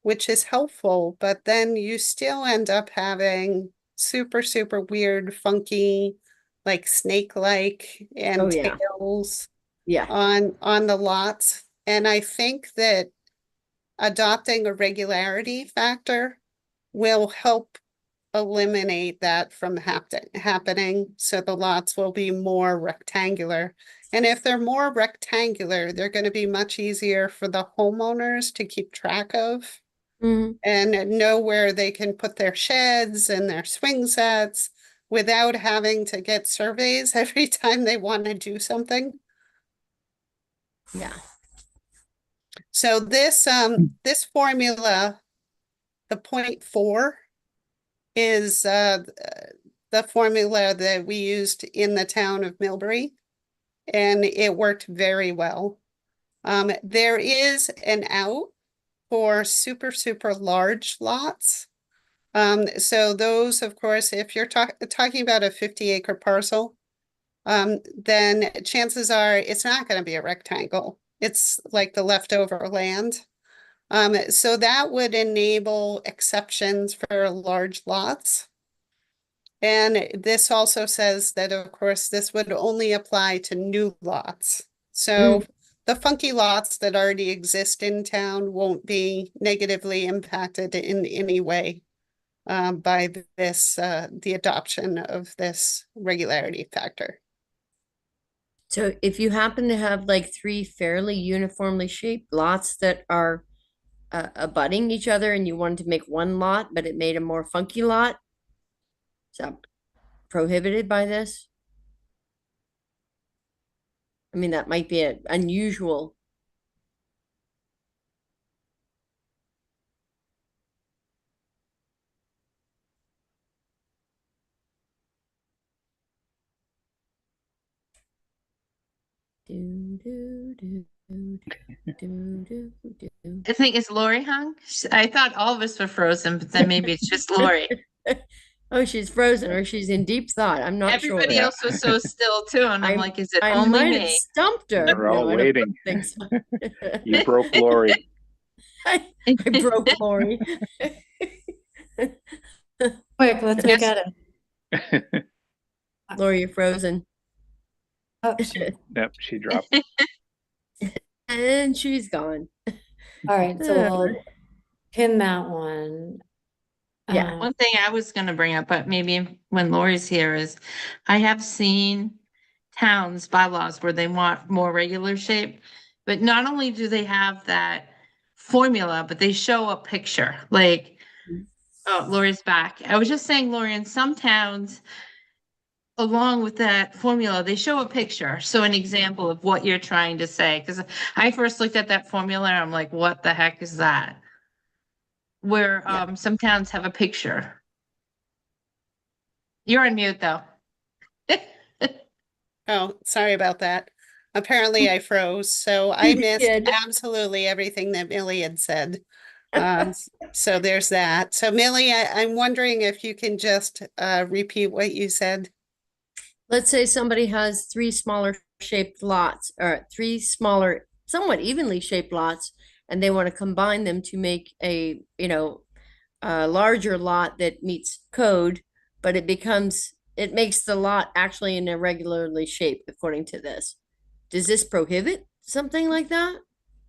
which is helpful, but then you still end up having super, super weird, funky, like snake-like and Oh, yeah. tails Yeah. on the lots. And I think that adopting a regularity factor will help eliminate that from happening, so the lots will be more rectangular. And if they're more rectangular, they're going to be much easier for the homeowners to keep track of Mhm. and know where they can put their sheds and their swing sets without having to get surveys every time they want to do something. Yeah. So this formula, the 0.4, is the formula that we used in the town of Millbury, and it worked very well. There is an out for super, super large lots. So those, of course, if you're talking about a 50-acre parcel, then chances are it's not going to be a rectangle. It's like the leftover land. So that would enable exceptions for large lots. And this also says that, of course, this would only apply to new lots. So the funky lots that already exist in town won't be negatively impacted in any way by this, the adoption of this regularity factor. So if you happen to have like three fairly uniformly shaped lots that are abutting each other and you wanted to make one lot, but it made a more funky lot, is that prohibited by this? I mean, that might be an unusual. Do, do, do, do, do, do, do. I think, is Lori hung? I thought all of us were frozen, but then maybe it's just Lori. Oh, she's frozen or she's in deep thought. I'm not sure. Everybody else was so still too, and I'm like, is it I only might have me? stumped her. We're all No, I don't waiting. think so. You broke Lori. I broke Lori. Quick, let's make Yes. at it. Lori, you're frozen. Oh, shoot. Yep, she dropped. And she's gone. All right, so we'll pin that one. Yeah. One thing I was gonna bring up, but maybe when Lori's here, is I have seen towns bylaws where they want more regular shape, but not only do they have that formula, but they show a picture, like, oh, Lori's back. I was just saying, Lori, in some towns, along with that formula, they show a picture. So an example of what you're trying to say, because I first looked at that formula, and I'm like, what the heck is that? Where Yeah. some towns have a picture. You're on mute, though. Oh, sorry about that. Apparently I froze, so I You missed did. absolutely everything that Millie had said. So there's that. So Millie, I'm wondering if you can just repeat what you said. Let's say somebody has three smaller shaped lots or three smaller, somewhat evenly shaped lots, and they want to combine them to make a, a larger lot that meets code, but it makes the lot actually in irregularly shaped according to this. Does this prohibit something like that?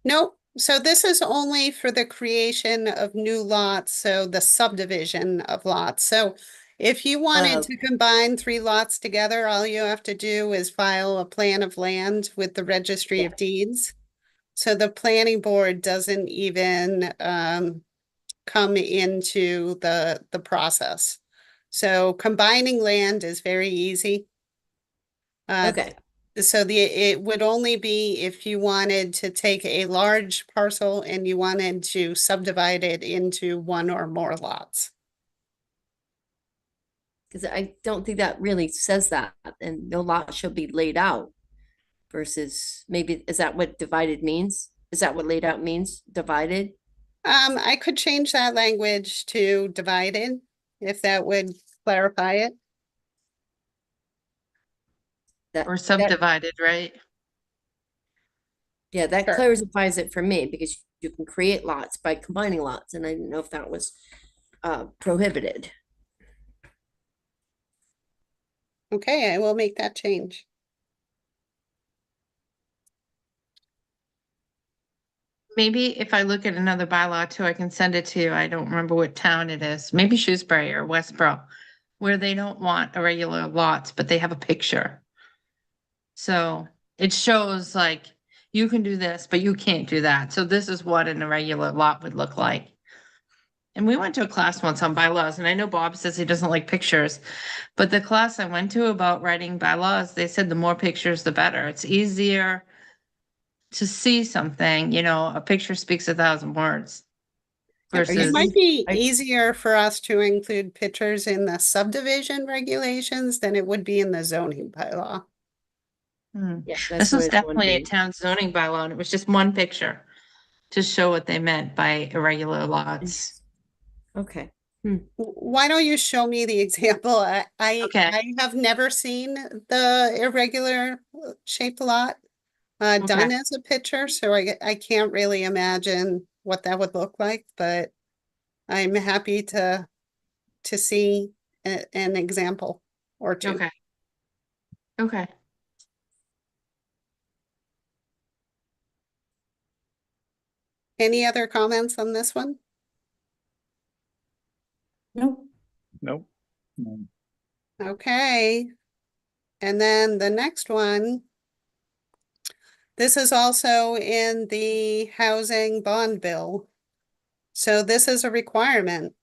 Nope. So this is only for the creation of new lots, so the subdivision of lots. So if you wanted to combine 3 lots together, all you have to do is file a plan of land with the Registry of Deeds. So the planning board doesn't even come into the process. So combining land is very easy. Okay. So it would only be if you wanted to take a large parcel and you wanted to subdivide it into 1 or more lots. Because I don't think that really says that, and the lot should be laid out. versus maybe, is that what divided means? Is that what laid out means, divided? I could change that language to divided, if that would clarify it. Or That, subdivided, right? yeah, that Sure. clarifies it for me because you can create lots by combining lots, and I didn't know if that was prohibited. Okay, I will make that change. Maybe if I look at another bylaw too, I can send it to you. I don't remember what town it is. Maybe Shrewsbury or Westboro, where they don't want irregular lots, but they have a picture. So it shows like you can do this, but you can't do that. So this is what an irregular lot would look like. And we went to a class once on bylaws, and I know Bob says he doesn't like pictures, but the class I went to about writing bylaws, they said the more pictures, the better. It's easier to see something, you know, a picture speaks 1,000 words. Are you It Versus, might be I- easier for us to include pictures in the subdivision regulations than it would be in the zoning bylaw. Yeah, this that's was what I was definitely a wondering. town zoning bylaw, and it was just one picture to show what they meant by irregular lots. Okay. Why don't you show me the example? Okay. I have never seen the irregular shaped lot done Okay. as a picture, so I can't really imagine what that would look like, but I'm happy to see an example or two. Okay. Okay. Any other comments on this one? Nope. Nope. Okay. And then the next one. This is also in the housing bond bill. So this is a requirement.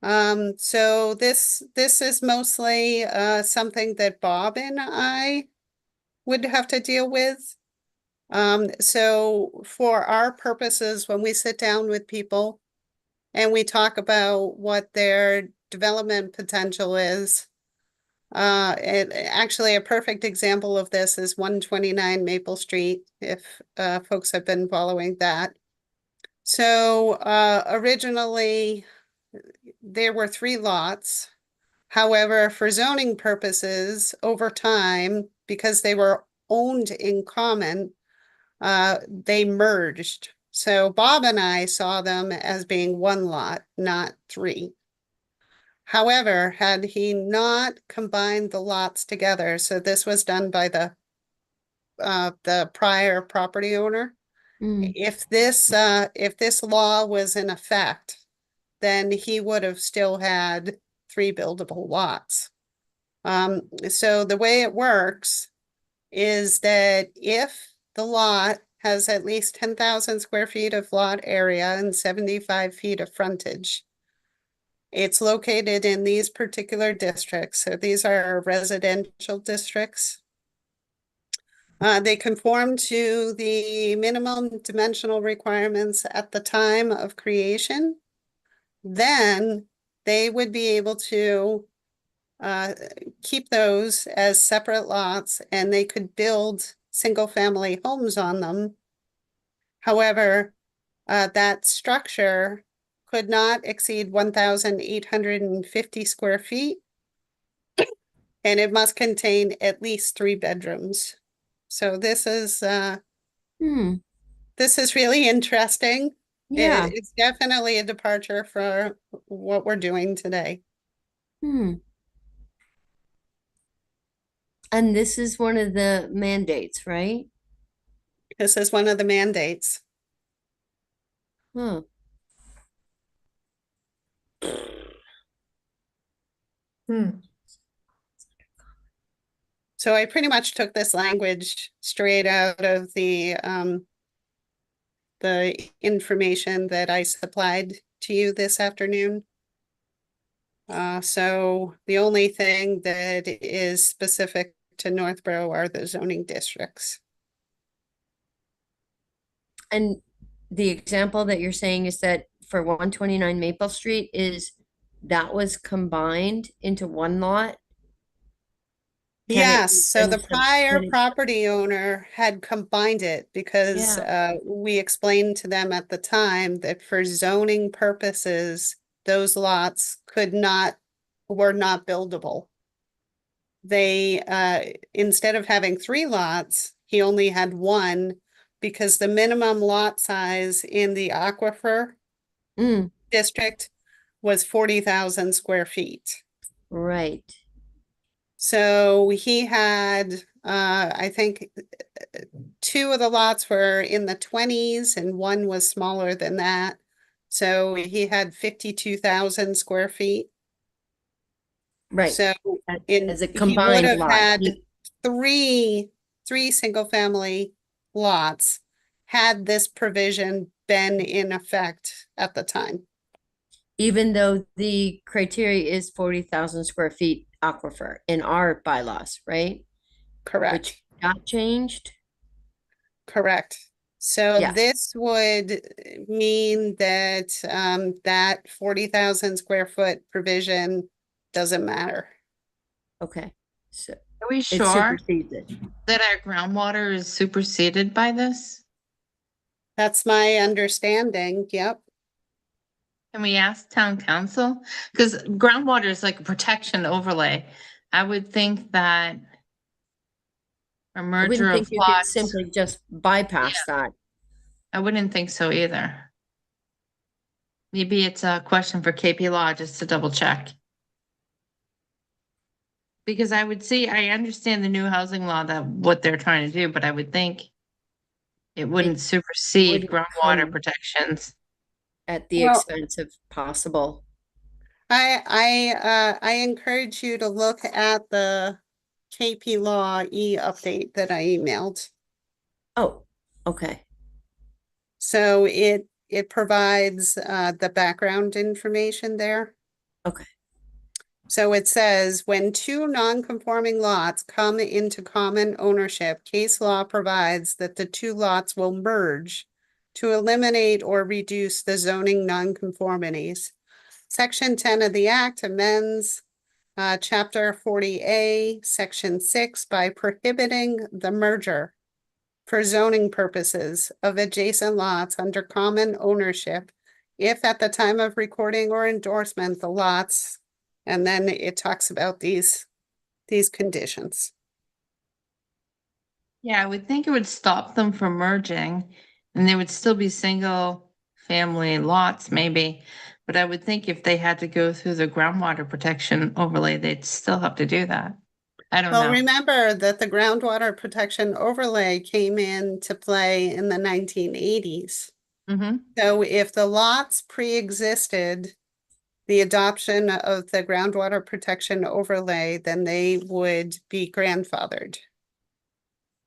So this is mostly something that Bob and I would have to deal with. So for our purposes, when we sit down with people and we talk about what their development potential is, actually a perfect example of this is 129 Maple Street, if folks have been following that. So originally there were 3 lots. However, for zoning purposes, over time, because they were owned in common, they merged. So Bob and I saw them as being 1 lot, not 3. However, had he not combined the lots together, so this was done by the prior property owner. Mm. If this law was in effect, then he would have still had 3 buildable lots. So the way it works is that if the lot has at least 10,000 square feet of lot area and 75 feet of frontage, it's located in these particular districts. So these are residential districts. They conform to the minimum dimensional requirements at the time of creation. Then they would be able to keep those as separate lots, and they could build single-family homes on them. However, that structure could not exceed 1,850 square feet, and it must contain at least 3 bedrooms. So this is really interesting. Yeah. It's definitely a departure for what we're doing today. And this is one of the mandates, right? This is one of the mandates. Huh. So I pretty much took this language straight out of the information that I supplied to you this afternoon. So the only thing that is specific to Northborough are the zoning districts. And the example that you're saying is that for 129 Maple Street that was combined into 1 lot? Yes, so the prior can it- property owner had combined it because Yeah. we explained to them at the time that for zoning purposes, those lots were not buildable. They, instead of having 3 lots, he only had 1 because the minimum lot size in the aquifer Mm, district was 40,000 square feet. right. So he had, I think 2 of the lots were in the 20s and 1 was smaller than that. So he had 52,000 square feet. Right. So As a he would combined have lot. had three single family lots had this provision been in effect at the time. Even though the criteria is 40,000 square feet aquifer in our bylaws, right? Correct. Which got changed. Correct. So Yeah. this would mean that that 40,000 square foot provision doesn't matter. Okay. So Are we it sure supersedes it. that our groundwater is superseded by this? That's my understanding. Yep. Can we ask town council? Because groundwater is like a protection overlay. I would think that a I merger wouldn't of think you could lots, simply just bypass that. I wouldn't think so either. Maybe it's a question for KP Law just to double check. Because I would see, I understand the new housing law that what they're trying to do, but I would think it wouldn't supersede wouldn't groundwater come protections. at the Well- expense of possible. I encourage you to look at the KP Law update that I emailed. Oh, okay. So it provides the background information there. Okay. So it says, when 2 non-conforming lots come into common ownership, case law provides that the 2 lots will merge to eliminate or reduce the zoning nonconformities. Section 10 of the Act amends Chapter 40A, Section 6 by prohibiting the merger for zoning purposes of adjacent lots under common ownership if at the time of recording or endorsement, the lots, and then it talks about these conditions. Yeah, I would think it would stop them from merging and they would still be single family lots maybe. But I would think if they had to go through the groundwater protection overlay, they'd still have to do that. I don't Well, know. remember that the groundwater protection overlay came into play in the 1980s. Mm-hmm. So if the lots pre-existed the adoption of the groundwater protection overlay, then they would be grandfathered.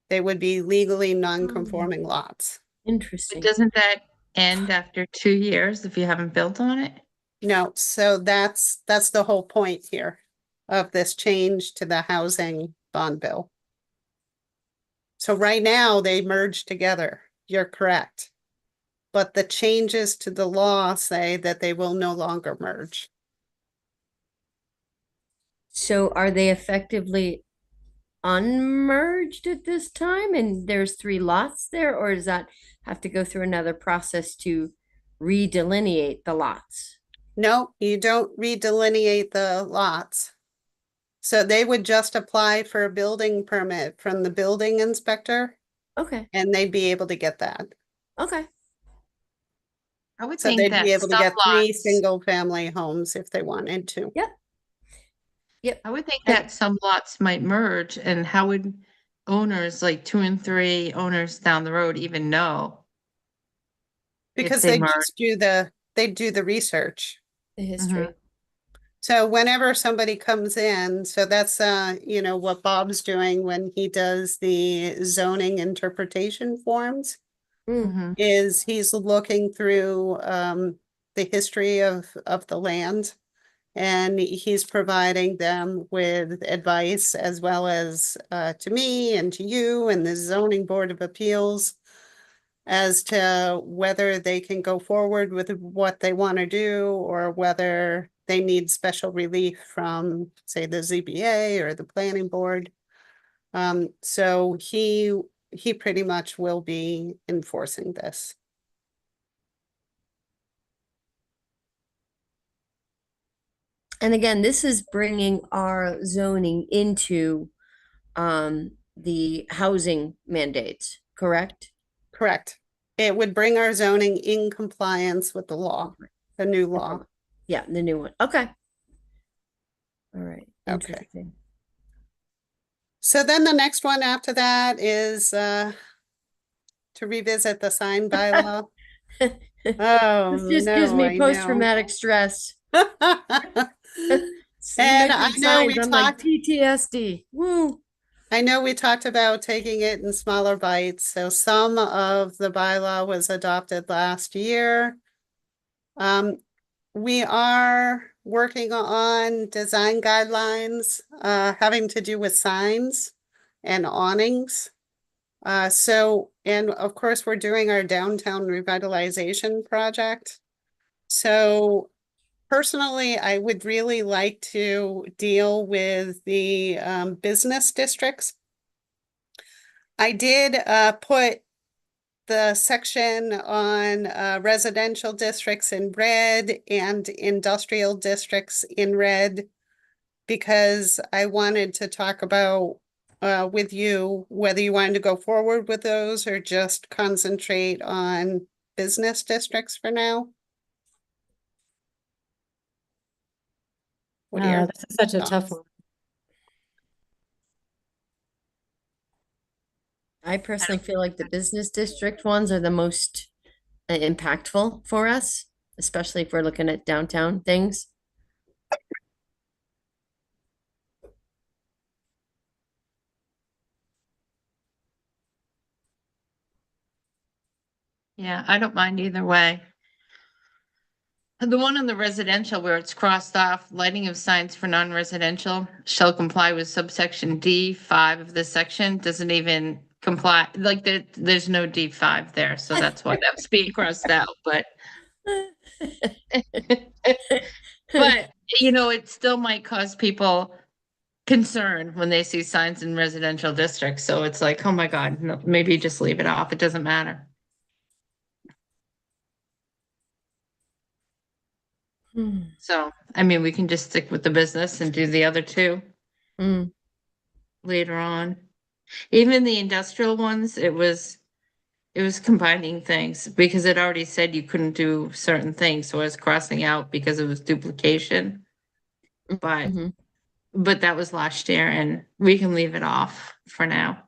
They would be legally non-conforming lots. But Interesting. doesn't that end after 2 years if you haven't built on it? No, so that's the whole point here of this change to the housing bond bill. So right now they merge together. You're correct. But the changes to the law say that they will no longer merge. So are they effectively unmerged at this time and there's 3 lots there, or does that have to go through another process to redelineate the lots? No, you don't redelineate the lots. So they would just apply for a building permit from the building inspector Okay, and they'd be able to get that. okay. I would So think they'd that be able to some get 3 lots, single family homes if they wanted to. Yep. Yep. I would think that some lots might merge and how would owners like 2 and 3 owners down the road even know? Because they they merge. just they do the research. The history. So whenever somebody comes in, so that's what Bob's doing when he does the zoning interpretation forms, Mm, is he's looking through the history of the land. And he's providing them with advice as well as to me and to you and the zoning board of appeals as to whether they can go forward with what they want to do or whether they need special relief from, say, the ZBA or the planning board. So he pretty much will be enforcing this. And again, this is bringing our zoning into the housing mandates, correct? Correct. It would bring our zoning in compliance with the law, the new law. Yeah, the new one. Okay. All right. Okay. Interesting. So then the next one after that is to revisit the sign bylaw. Oh, This just gives no, me I know. post-traumatic stress. And I Mentioned know we signs, I'm like talked, PTSD. Woo. I know we talked about taking it in smaller bites. So some of the bylaw was adopted last year. We are working on design guidelines, having to do with signs and awnings. And of course, we're doing our downtown revitalization project. So personally, I would really like to deal with the business districts. I did put the section on residential districts in red and industrial districts in red because I wanted to talk about with you whether you wanted to go forward with those or just concentrate on business districts for now. What are your This is such a tough thoughts? one. I personally feel like the business district ones are the most impactful for us, especially if we're looking at downtown things. Yeah, I don't mind either way. The one on the residential where it's crossed off, lighting of signs for non-residential shall comply with subsection D5 of this section, doesn't even comply, like there's no D5 there, so that's why that's being crossed out, but but it still might cause people concern when they see signs in residential districts, so it's like, oh my God, no, maybe just leave it off, it doesn't matter. So, I mean, we can just stick with the business and do the other two Mm. later on. Even the industrial ones, it was combining things because it already said you couldn't do certain things, so I was crossing out because it was duplication. But Mhm. that was last year and we can leave it off for now.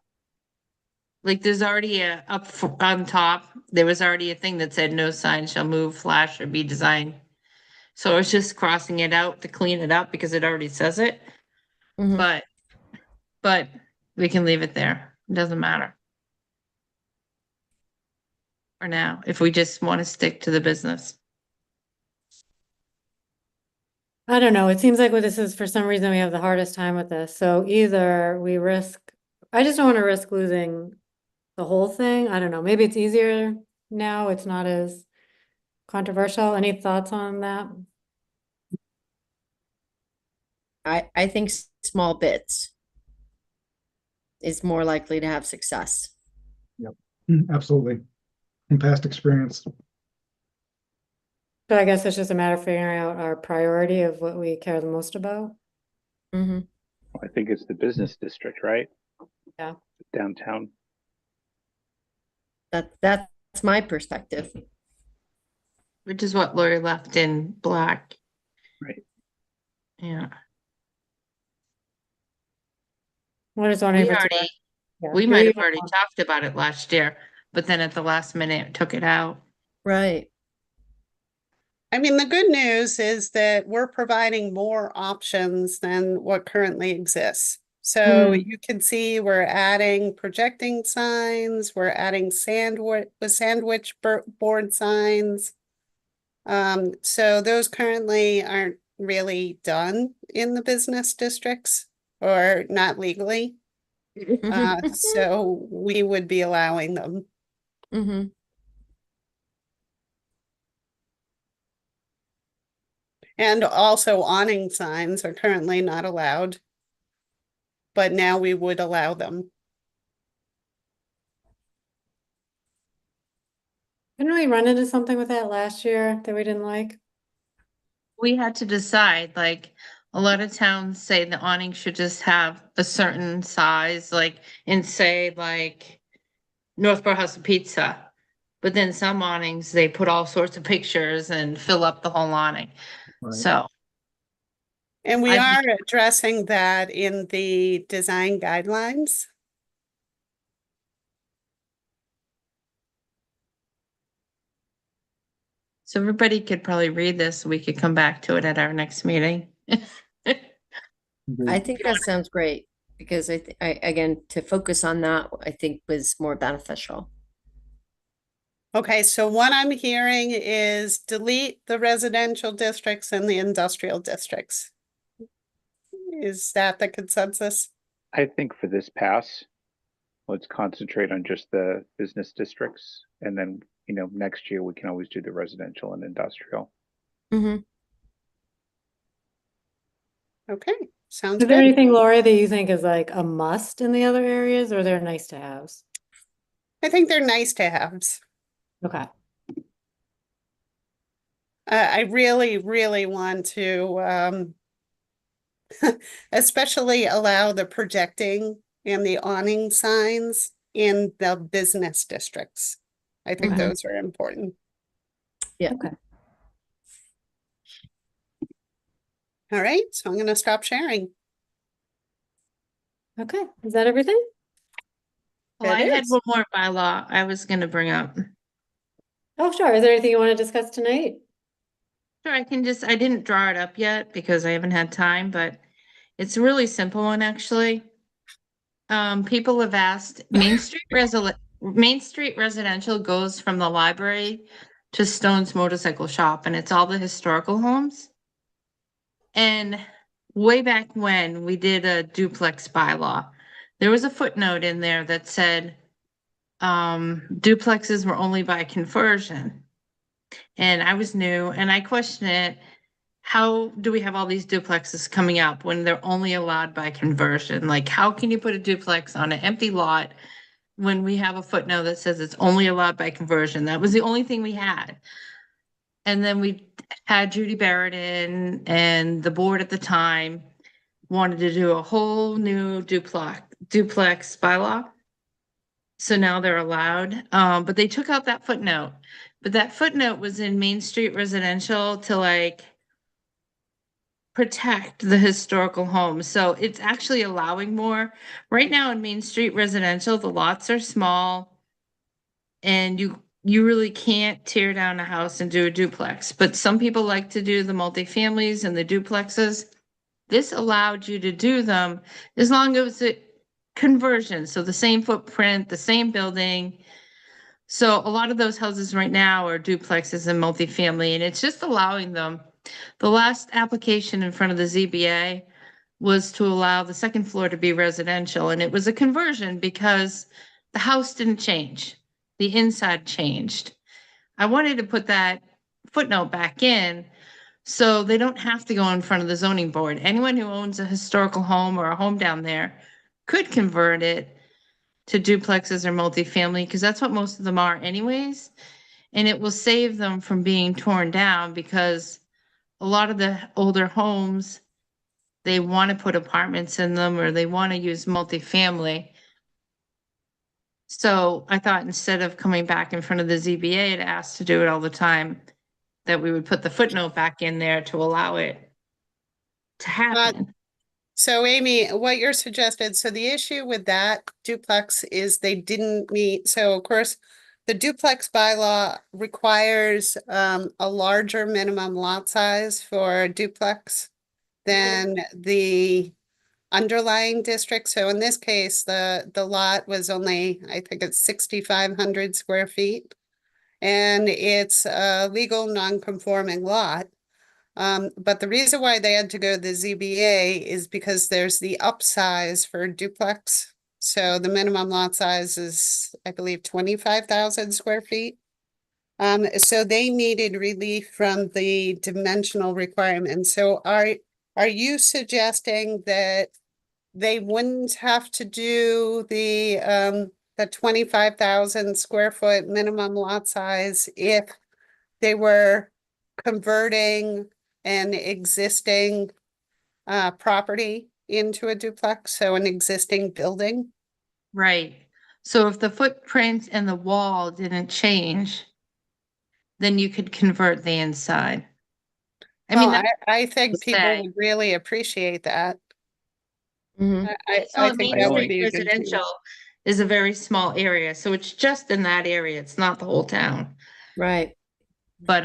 Like there's already on top, there was already a thing that said no sign shall move, flash, or be designed. So I was just crossing it out to clean it up because it already says it. Mhm. But we can leave it there. It doesn't matter. For now, if we just want to stick to the business. I don't know. It seems like this is, for some reason, we have the hardest time with this. So either we risk, I just don't want to risk losing the whole thing. I don't know. Maybe it's easier now. It's not as controversial. Any thoughts on that? I think small bits is more likely to have success. Absolutely. From past experience. So I guess it's just a matter of figuring out our priority of what we care the most about. Hmm. I think it's the business district, right? Yeah. Downtown. That's my perspective. Which is what Lori left in black. Right. Yeah. What is one of We your? already, Yeah. we Do might we have even already want- talked about it last year, but then at the last minute took it out. Right. I mean, the good news is that we're providing more options than what currently exists. So you can see we're adding projecting signs, we're adding sandwich board signs. So those currently aren't really done in the business districts or not legally. So we would be allowing them. Hmm. And also awning signs are currently not allowed. but now we would allow them. Didn't we run into something with that last year that we didn't like? We had to decide, like, a lot of towns say the awning should just have a certain size, like, and say, like, Northborough House of Pizza. But then some awnings, they put all sorts of pictures and fill up the whole awning. Right. So, And we I- are addressing that in the design guidelines. so everybody could probably read this. We could come back to it at our next meeting. I think that sounds great because I again, to focus on that, I think was more beneficial. Okay, so what I'm hearing is delete the residential districts and the industrial districts. Is that the consensus? I think for this pass, let's concentrate on just the business districts. And then, next year we can always do the residential and industrial. Mm-hmm. Okay, sounds Is there good. anything, Lori, that you think is like a must in the other areas, or they're nice to haves? I think they're nice to haves. Okay. I really, really want to especially allow the projecting and the awning signs in the business districts. I think Mhm. those are important. Okay. All right, so I'm going to stop sharing. Okay. Is that everything? Well, It I had is. one more bylaw I was gonna bring up. Oh, sure. Is there anything you want to discuss tonight? Sure, I didn't draw it up yet because I haven't had time, but it's a really simple one, actually. People have asked, Main Street Residential goes from the library to Stone's Motorcycle Shop, and it's all the historical homes. And way back when we did a duplex bylaw, there was a footnote in there that said, duplexes were only by conversion. And I was new and I questioned it. How do we have all these duplexes coming up when they're only allowed by conversion? Like, how can you put a duplex on an empty lot when we have a footnote that says it's only allowed by conversion? That was the only thing we had. And then we had Judy Barrett in, and the board at the time wanted to do a whole new duplex bylaw. So now they're allowed, but they took out that footnote. But that footnote was in Main Street Residential to like protect the historical homes. So it's actually allowing more. Right now in Main Street Residential, the lots are small and you really can't tear down a house and do a duplex. But some people like to do the multifamilies and the duplexes. This allowed you to do them as long as it conversion, so the same footprint, the same building. So a lot of those houses right now are duplexes and multifamily, and it's just allowing them. The last application in front of the ZBA was to allow the second floor to be residential, and it was a conversion because the house didn't change. The inside changed. I wanted to put that footnote back in so they don't have to go in front of the zoning board. Anyone who owns a historical home or a home down there could convert it to duplexes or multifamily, because that's what most of them are anyways. And it will save them from being torn down because a lot of the older homes, they want to put apartments in them or they want to use multifamily. So I thought instead of coming back in front of the ZBA to ask to do it all the time, that we would put the footnote back in there to allow it to happen. So Amy, what you're suggested, so the issue with that duplex is they didn't meet, so of course, the duplex bylaw requires a larger minimum lot size for a duplex than the underlying district. So in this case, the lot was only, I think it's 6,500 square feet. And it's a legal non-conforming lot. But the reason why they had to go to the ZBA is because there's the upsize for duplex. So the minimum lot size is, I believe, 25,000 square feet. So they needed relief from the dimensional requirements. So are you suggesting that they wouldn't have to do the 25,000 square foot minimum lot size if they were converting an existing property into a duplex, so an existing building. Right. So if the footprint and the wall didn't change, then you could convert the inside. I mean, Well, that's I think people say. would really appreciate that. Mhm. So I it think means that would like be a good residential use. is a very small area, so it's just in that area. It's not the whole town. Right. But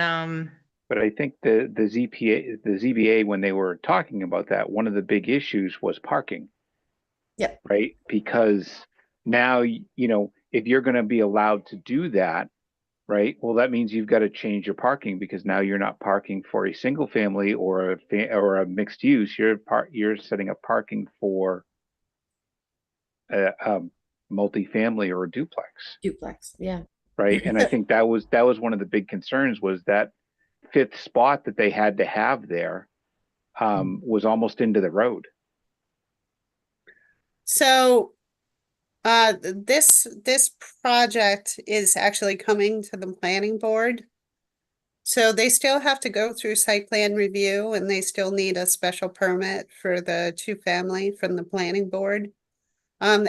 But I think the ZBA, when they were talking about that, one of the big issues was parking. Yep. Right? Because now, if you're going to be allowed to do that, right? Well, that means you've got to change your parking because now you're not parking for a single family or a mixed use. You're setting up parking for a multifamily or a duplex, Duplex, yeah. right? And I think that was one of the big concerns, was that fifth spot that they had to have there was almost into the road. So this project is actually coming to the planning board. So they still have to go through site plan review and they still need a special permit for the two-family from the planning board.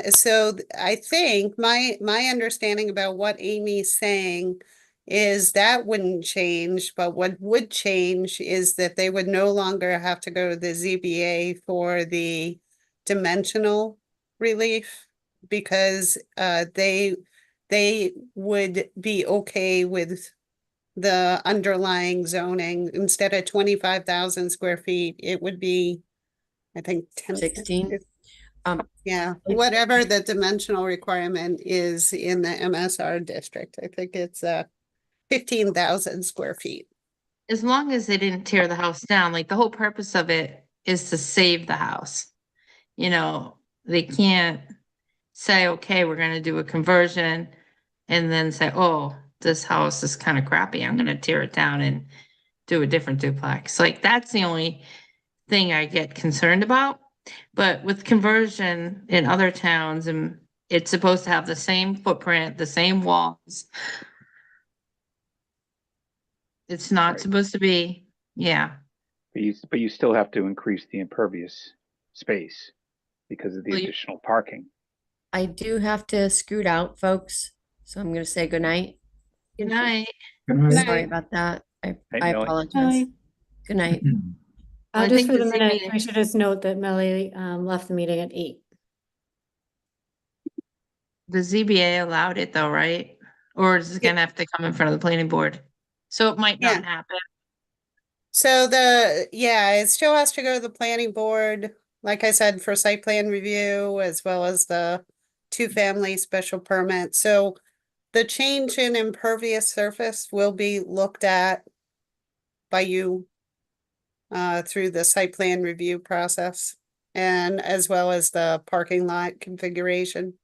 So I think my understanding about what Amy's saying is that wouldn't change, but what would change is that they would no longer have to go to the ZBA for the dimensional relief because they would be okay with the underlying zoning. Instead of 25,000 square feet, it would be, I think, 10. 16. Yeah, Like- whatever the dimensional requirement is in the MSR district. I think it's 15,000 square feet. as long as they didn't tear the house down, like the whole purpose of it is to save the house. They can't say, okay, we're gonna do a conversion and then say, oh, this house is kind of crappy. I'm gonna tear it down and do a different duplex. Like that's the only thing I get concerned about. But with conversion in other towns, and it's supposed to have the same footprint, the same walls. It's not Right. supposed to be, yeah. But you still have to increase the impervious space because of the Well, additional parking. I do have to scoot out, folks, so I'm gonna say good night. Good night. Good night. Night. Sorry about that. Night, I Millie. apologize. Good night. Well, I Just think for the the minute, ZBA we should just note that Melly left the meeting at 8. The ZBA allowed it though, right? Or is it Yeah. gonna have to come in front of the planning board? So it might not Yeah. happen. So it still has to go to the planning board, like I said, for site plan review as well as the two-family special permit. So the change in impervious surface will be looked at by you through the site plan review process and as well as the parking lot configuration.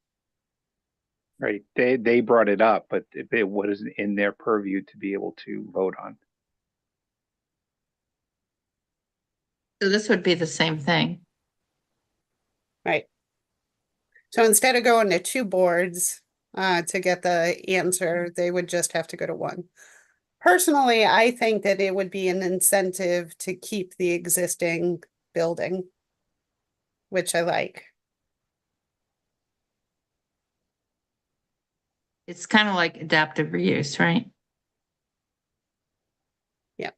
Right. They brought it up, but it wasn't in their purview to be able to vote on. So this would be the same thing. Right. So instead of going to two boards to get the answer, they would just have to go to one. Personally, I think that it would be an incentive to keep the existing building, which I like. It's kind of like adaptive reuse, right? Yeah.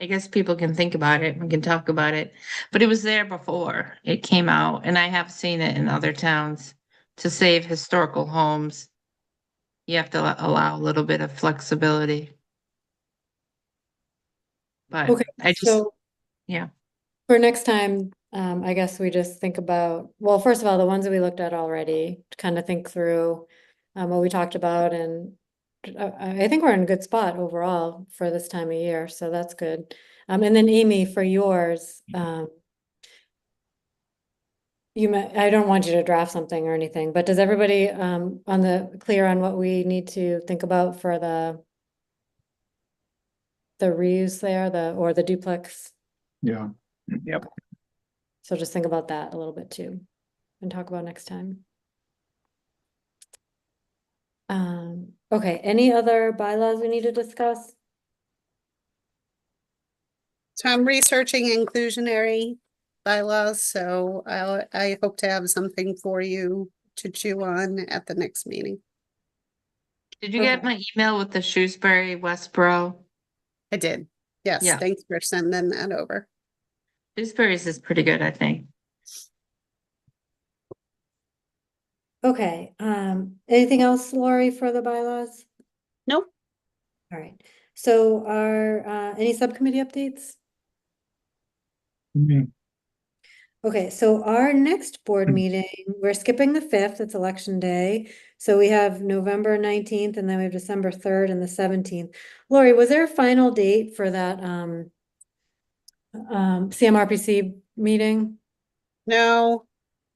I guess people can think about it, we can talk about it, but it was there before it came out, and I have seen it in other towns to save historical homes. You have to allow a little bit of flexibility. But Okay, I just, so yeah, for next time, I guess we just think about, well, first of all, the ones that we looked at already, to kind of think through what we talked about, and I think we're in a good spot overall for this time of year, so that's good. And then Amy, for yours, I don't want you to draft something or anything, but does everybody clear on what we need to think about for the reuse there, or the duplex? Yeah, Yep. So just think about that a little bit too, and talk about next time. Okay, any other bylaws we need to discuss? So I'm researching inclusionary bylaws, so I hope to have something for you to chew on at the next meeting. Did you get Okay. my email with the Shrewsbury Westboro? I did. Yes, Yeah. thanks for sending that over. Shrewsbury's is pretty good, I think. Okay, anything else, Lori, for the bylaws? Nope. All right, so any subcommittee updates? Mm, Okay, so our next board meeting, we're skipping the 5th, it's election day. So we have November 19th and then we have December 3rd and the 17th. Lori, was there a final date for that CMRPC meeting? No,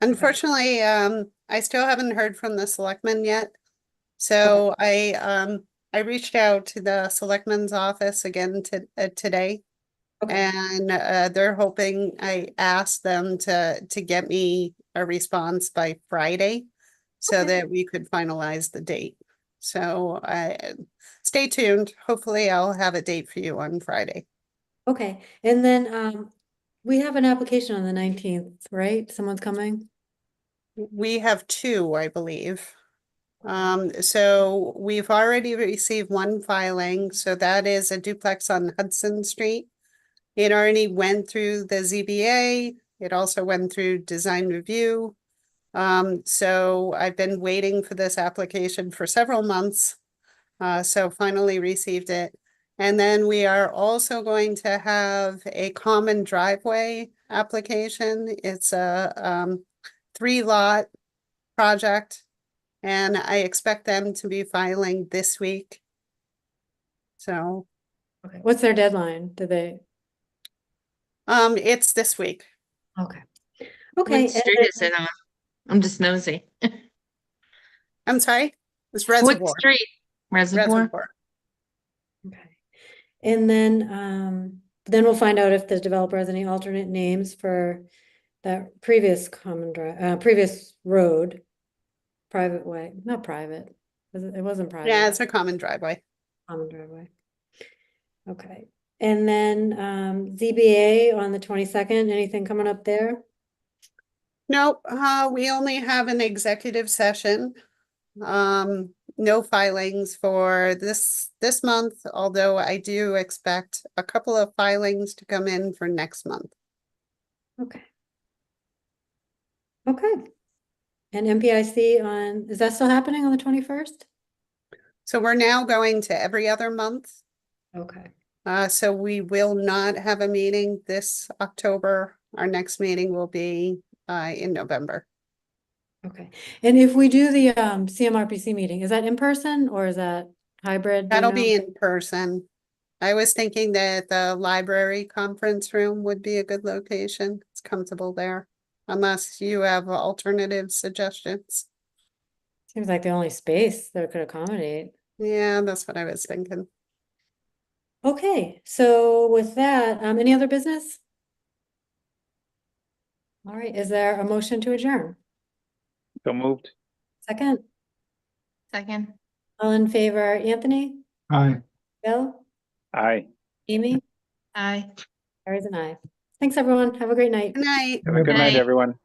unfortunately, I still haven't heard from the selectmen yet. So I reached out to the selectman's office again today. Okay, And they're hoping, I asked them to get me a response by Friday so Okay. that we could finalize the date. So stay tuned. Hopefully I'll have a date for you on Friday. okay, and then we have an application on the 19th, right? Someone's coming? We have two, I believe. So we've already received one filing, so that is a duplex on Hudson Street. It already went through the ZBA. It also went through design review. So I've been waiting for this application for several months. So finally received it. And then we are also going to have a common driveway application. It's a 3-lot project. And I expect them to be filing this week. So Okay, what's their deadline? Do they? it's this week. Okay. What Okay, street is it on? I'm just nosy. I'm sorry, it's What Reservoir. street? Reservoir? okay. And then we'll find out if the developer has any alternate names for that previous common drive, previous road. Private way, not private. It wasn't private. Yeah, it's a common driveway. Common driveway. Okay, and then ZBA on the 22nd, anything coming up there? Nope, we only have an executive session. No filings for this month, although I do expect a couple of filings to come in for next month. Okay. Okay. And MPIC is that still happening on the 21st? So we're now going to every other month. Okay. So we will not have a meeting this October. Our next meeting will be in November. Okay, and if we do the CMRPC meeting, is that in person or is that hybrid? Do you That'll be know? in person. I was thinking that the library conference room would be a good location. It's comfortable there, unless you have alternative suggestions. Seems like the only space that could accommodate. Yeah, that's what I was thinking. Okay, so with that, any other business? All right, is there a motion to adjourn? So moved. Second, Second. all in favor, Anthony, Aye. Bill, Aye. Amy, Aye. Carries an aye. Thanks, everyone. Have a great night. Good night. Have a good night, Night. everyone.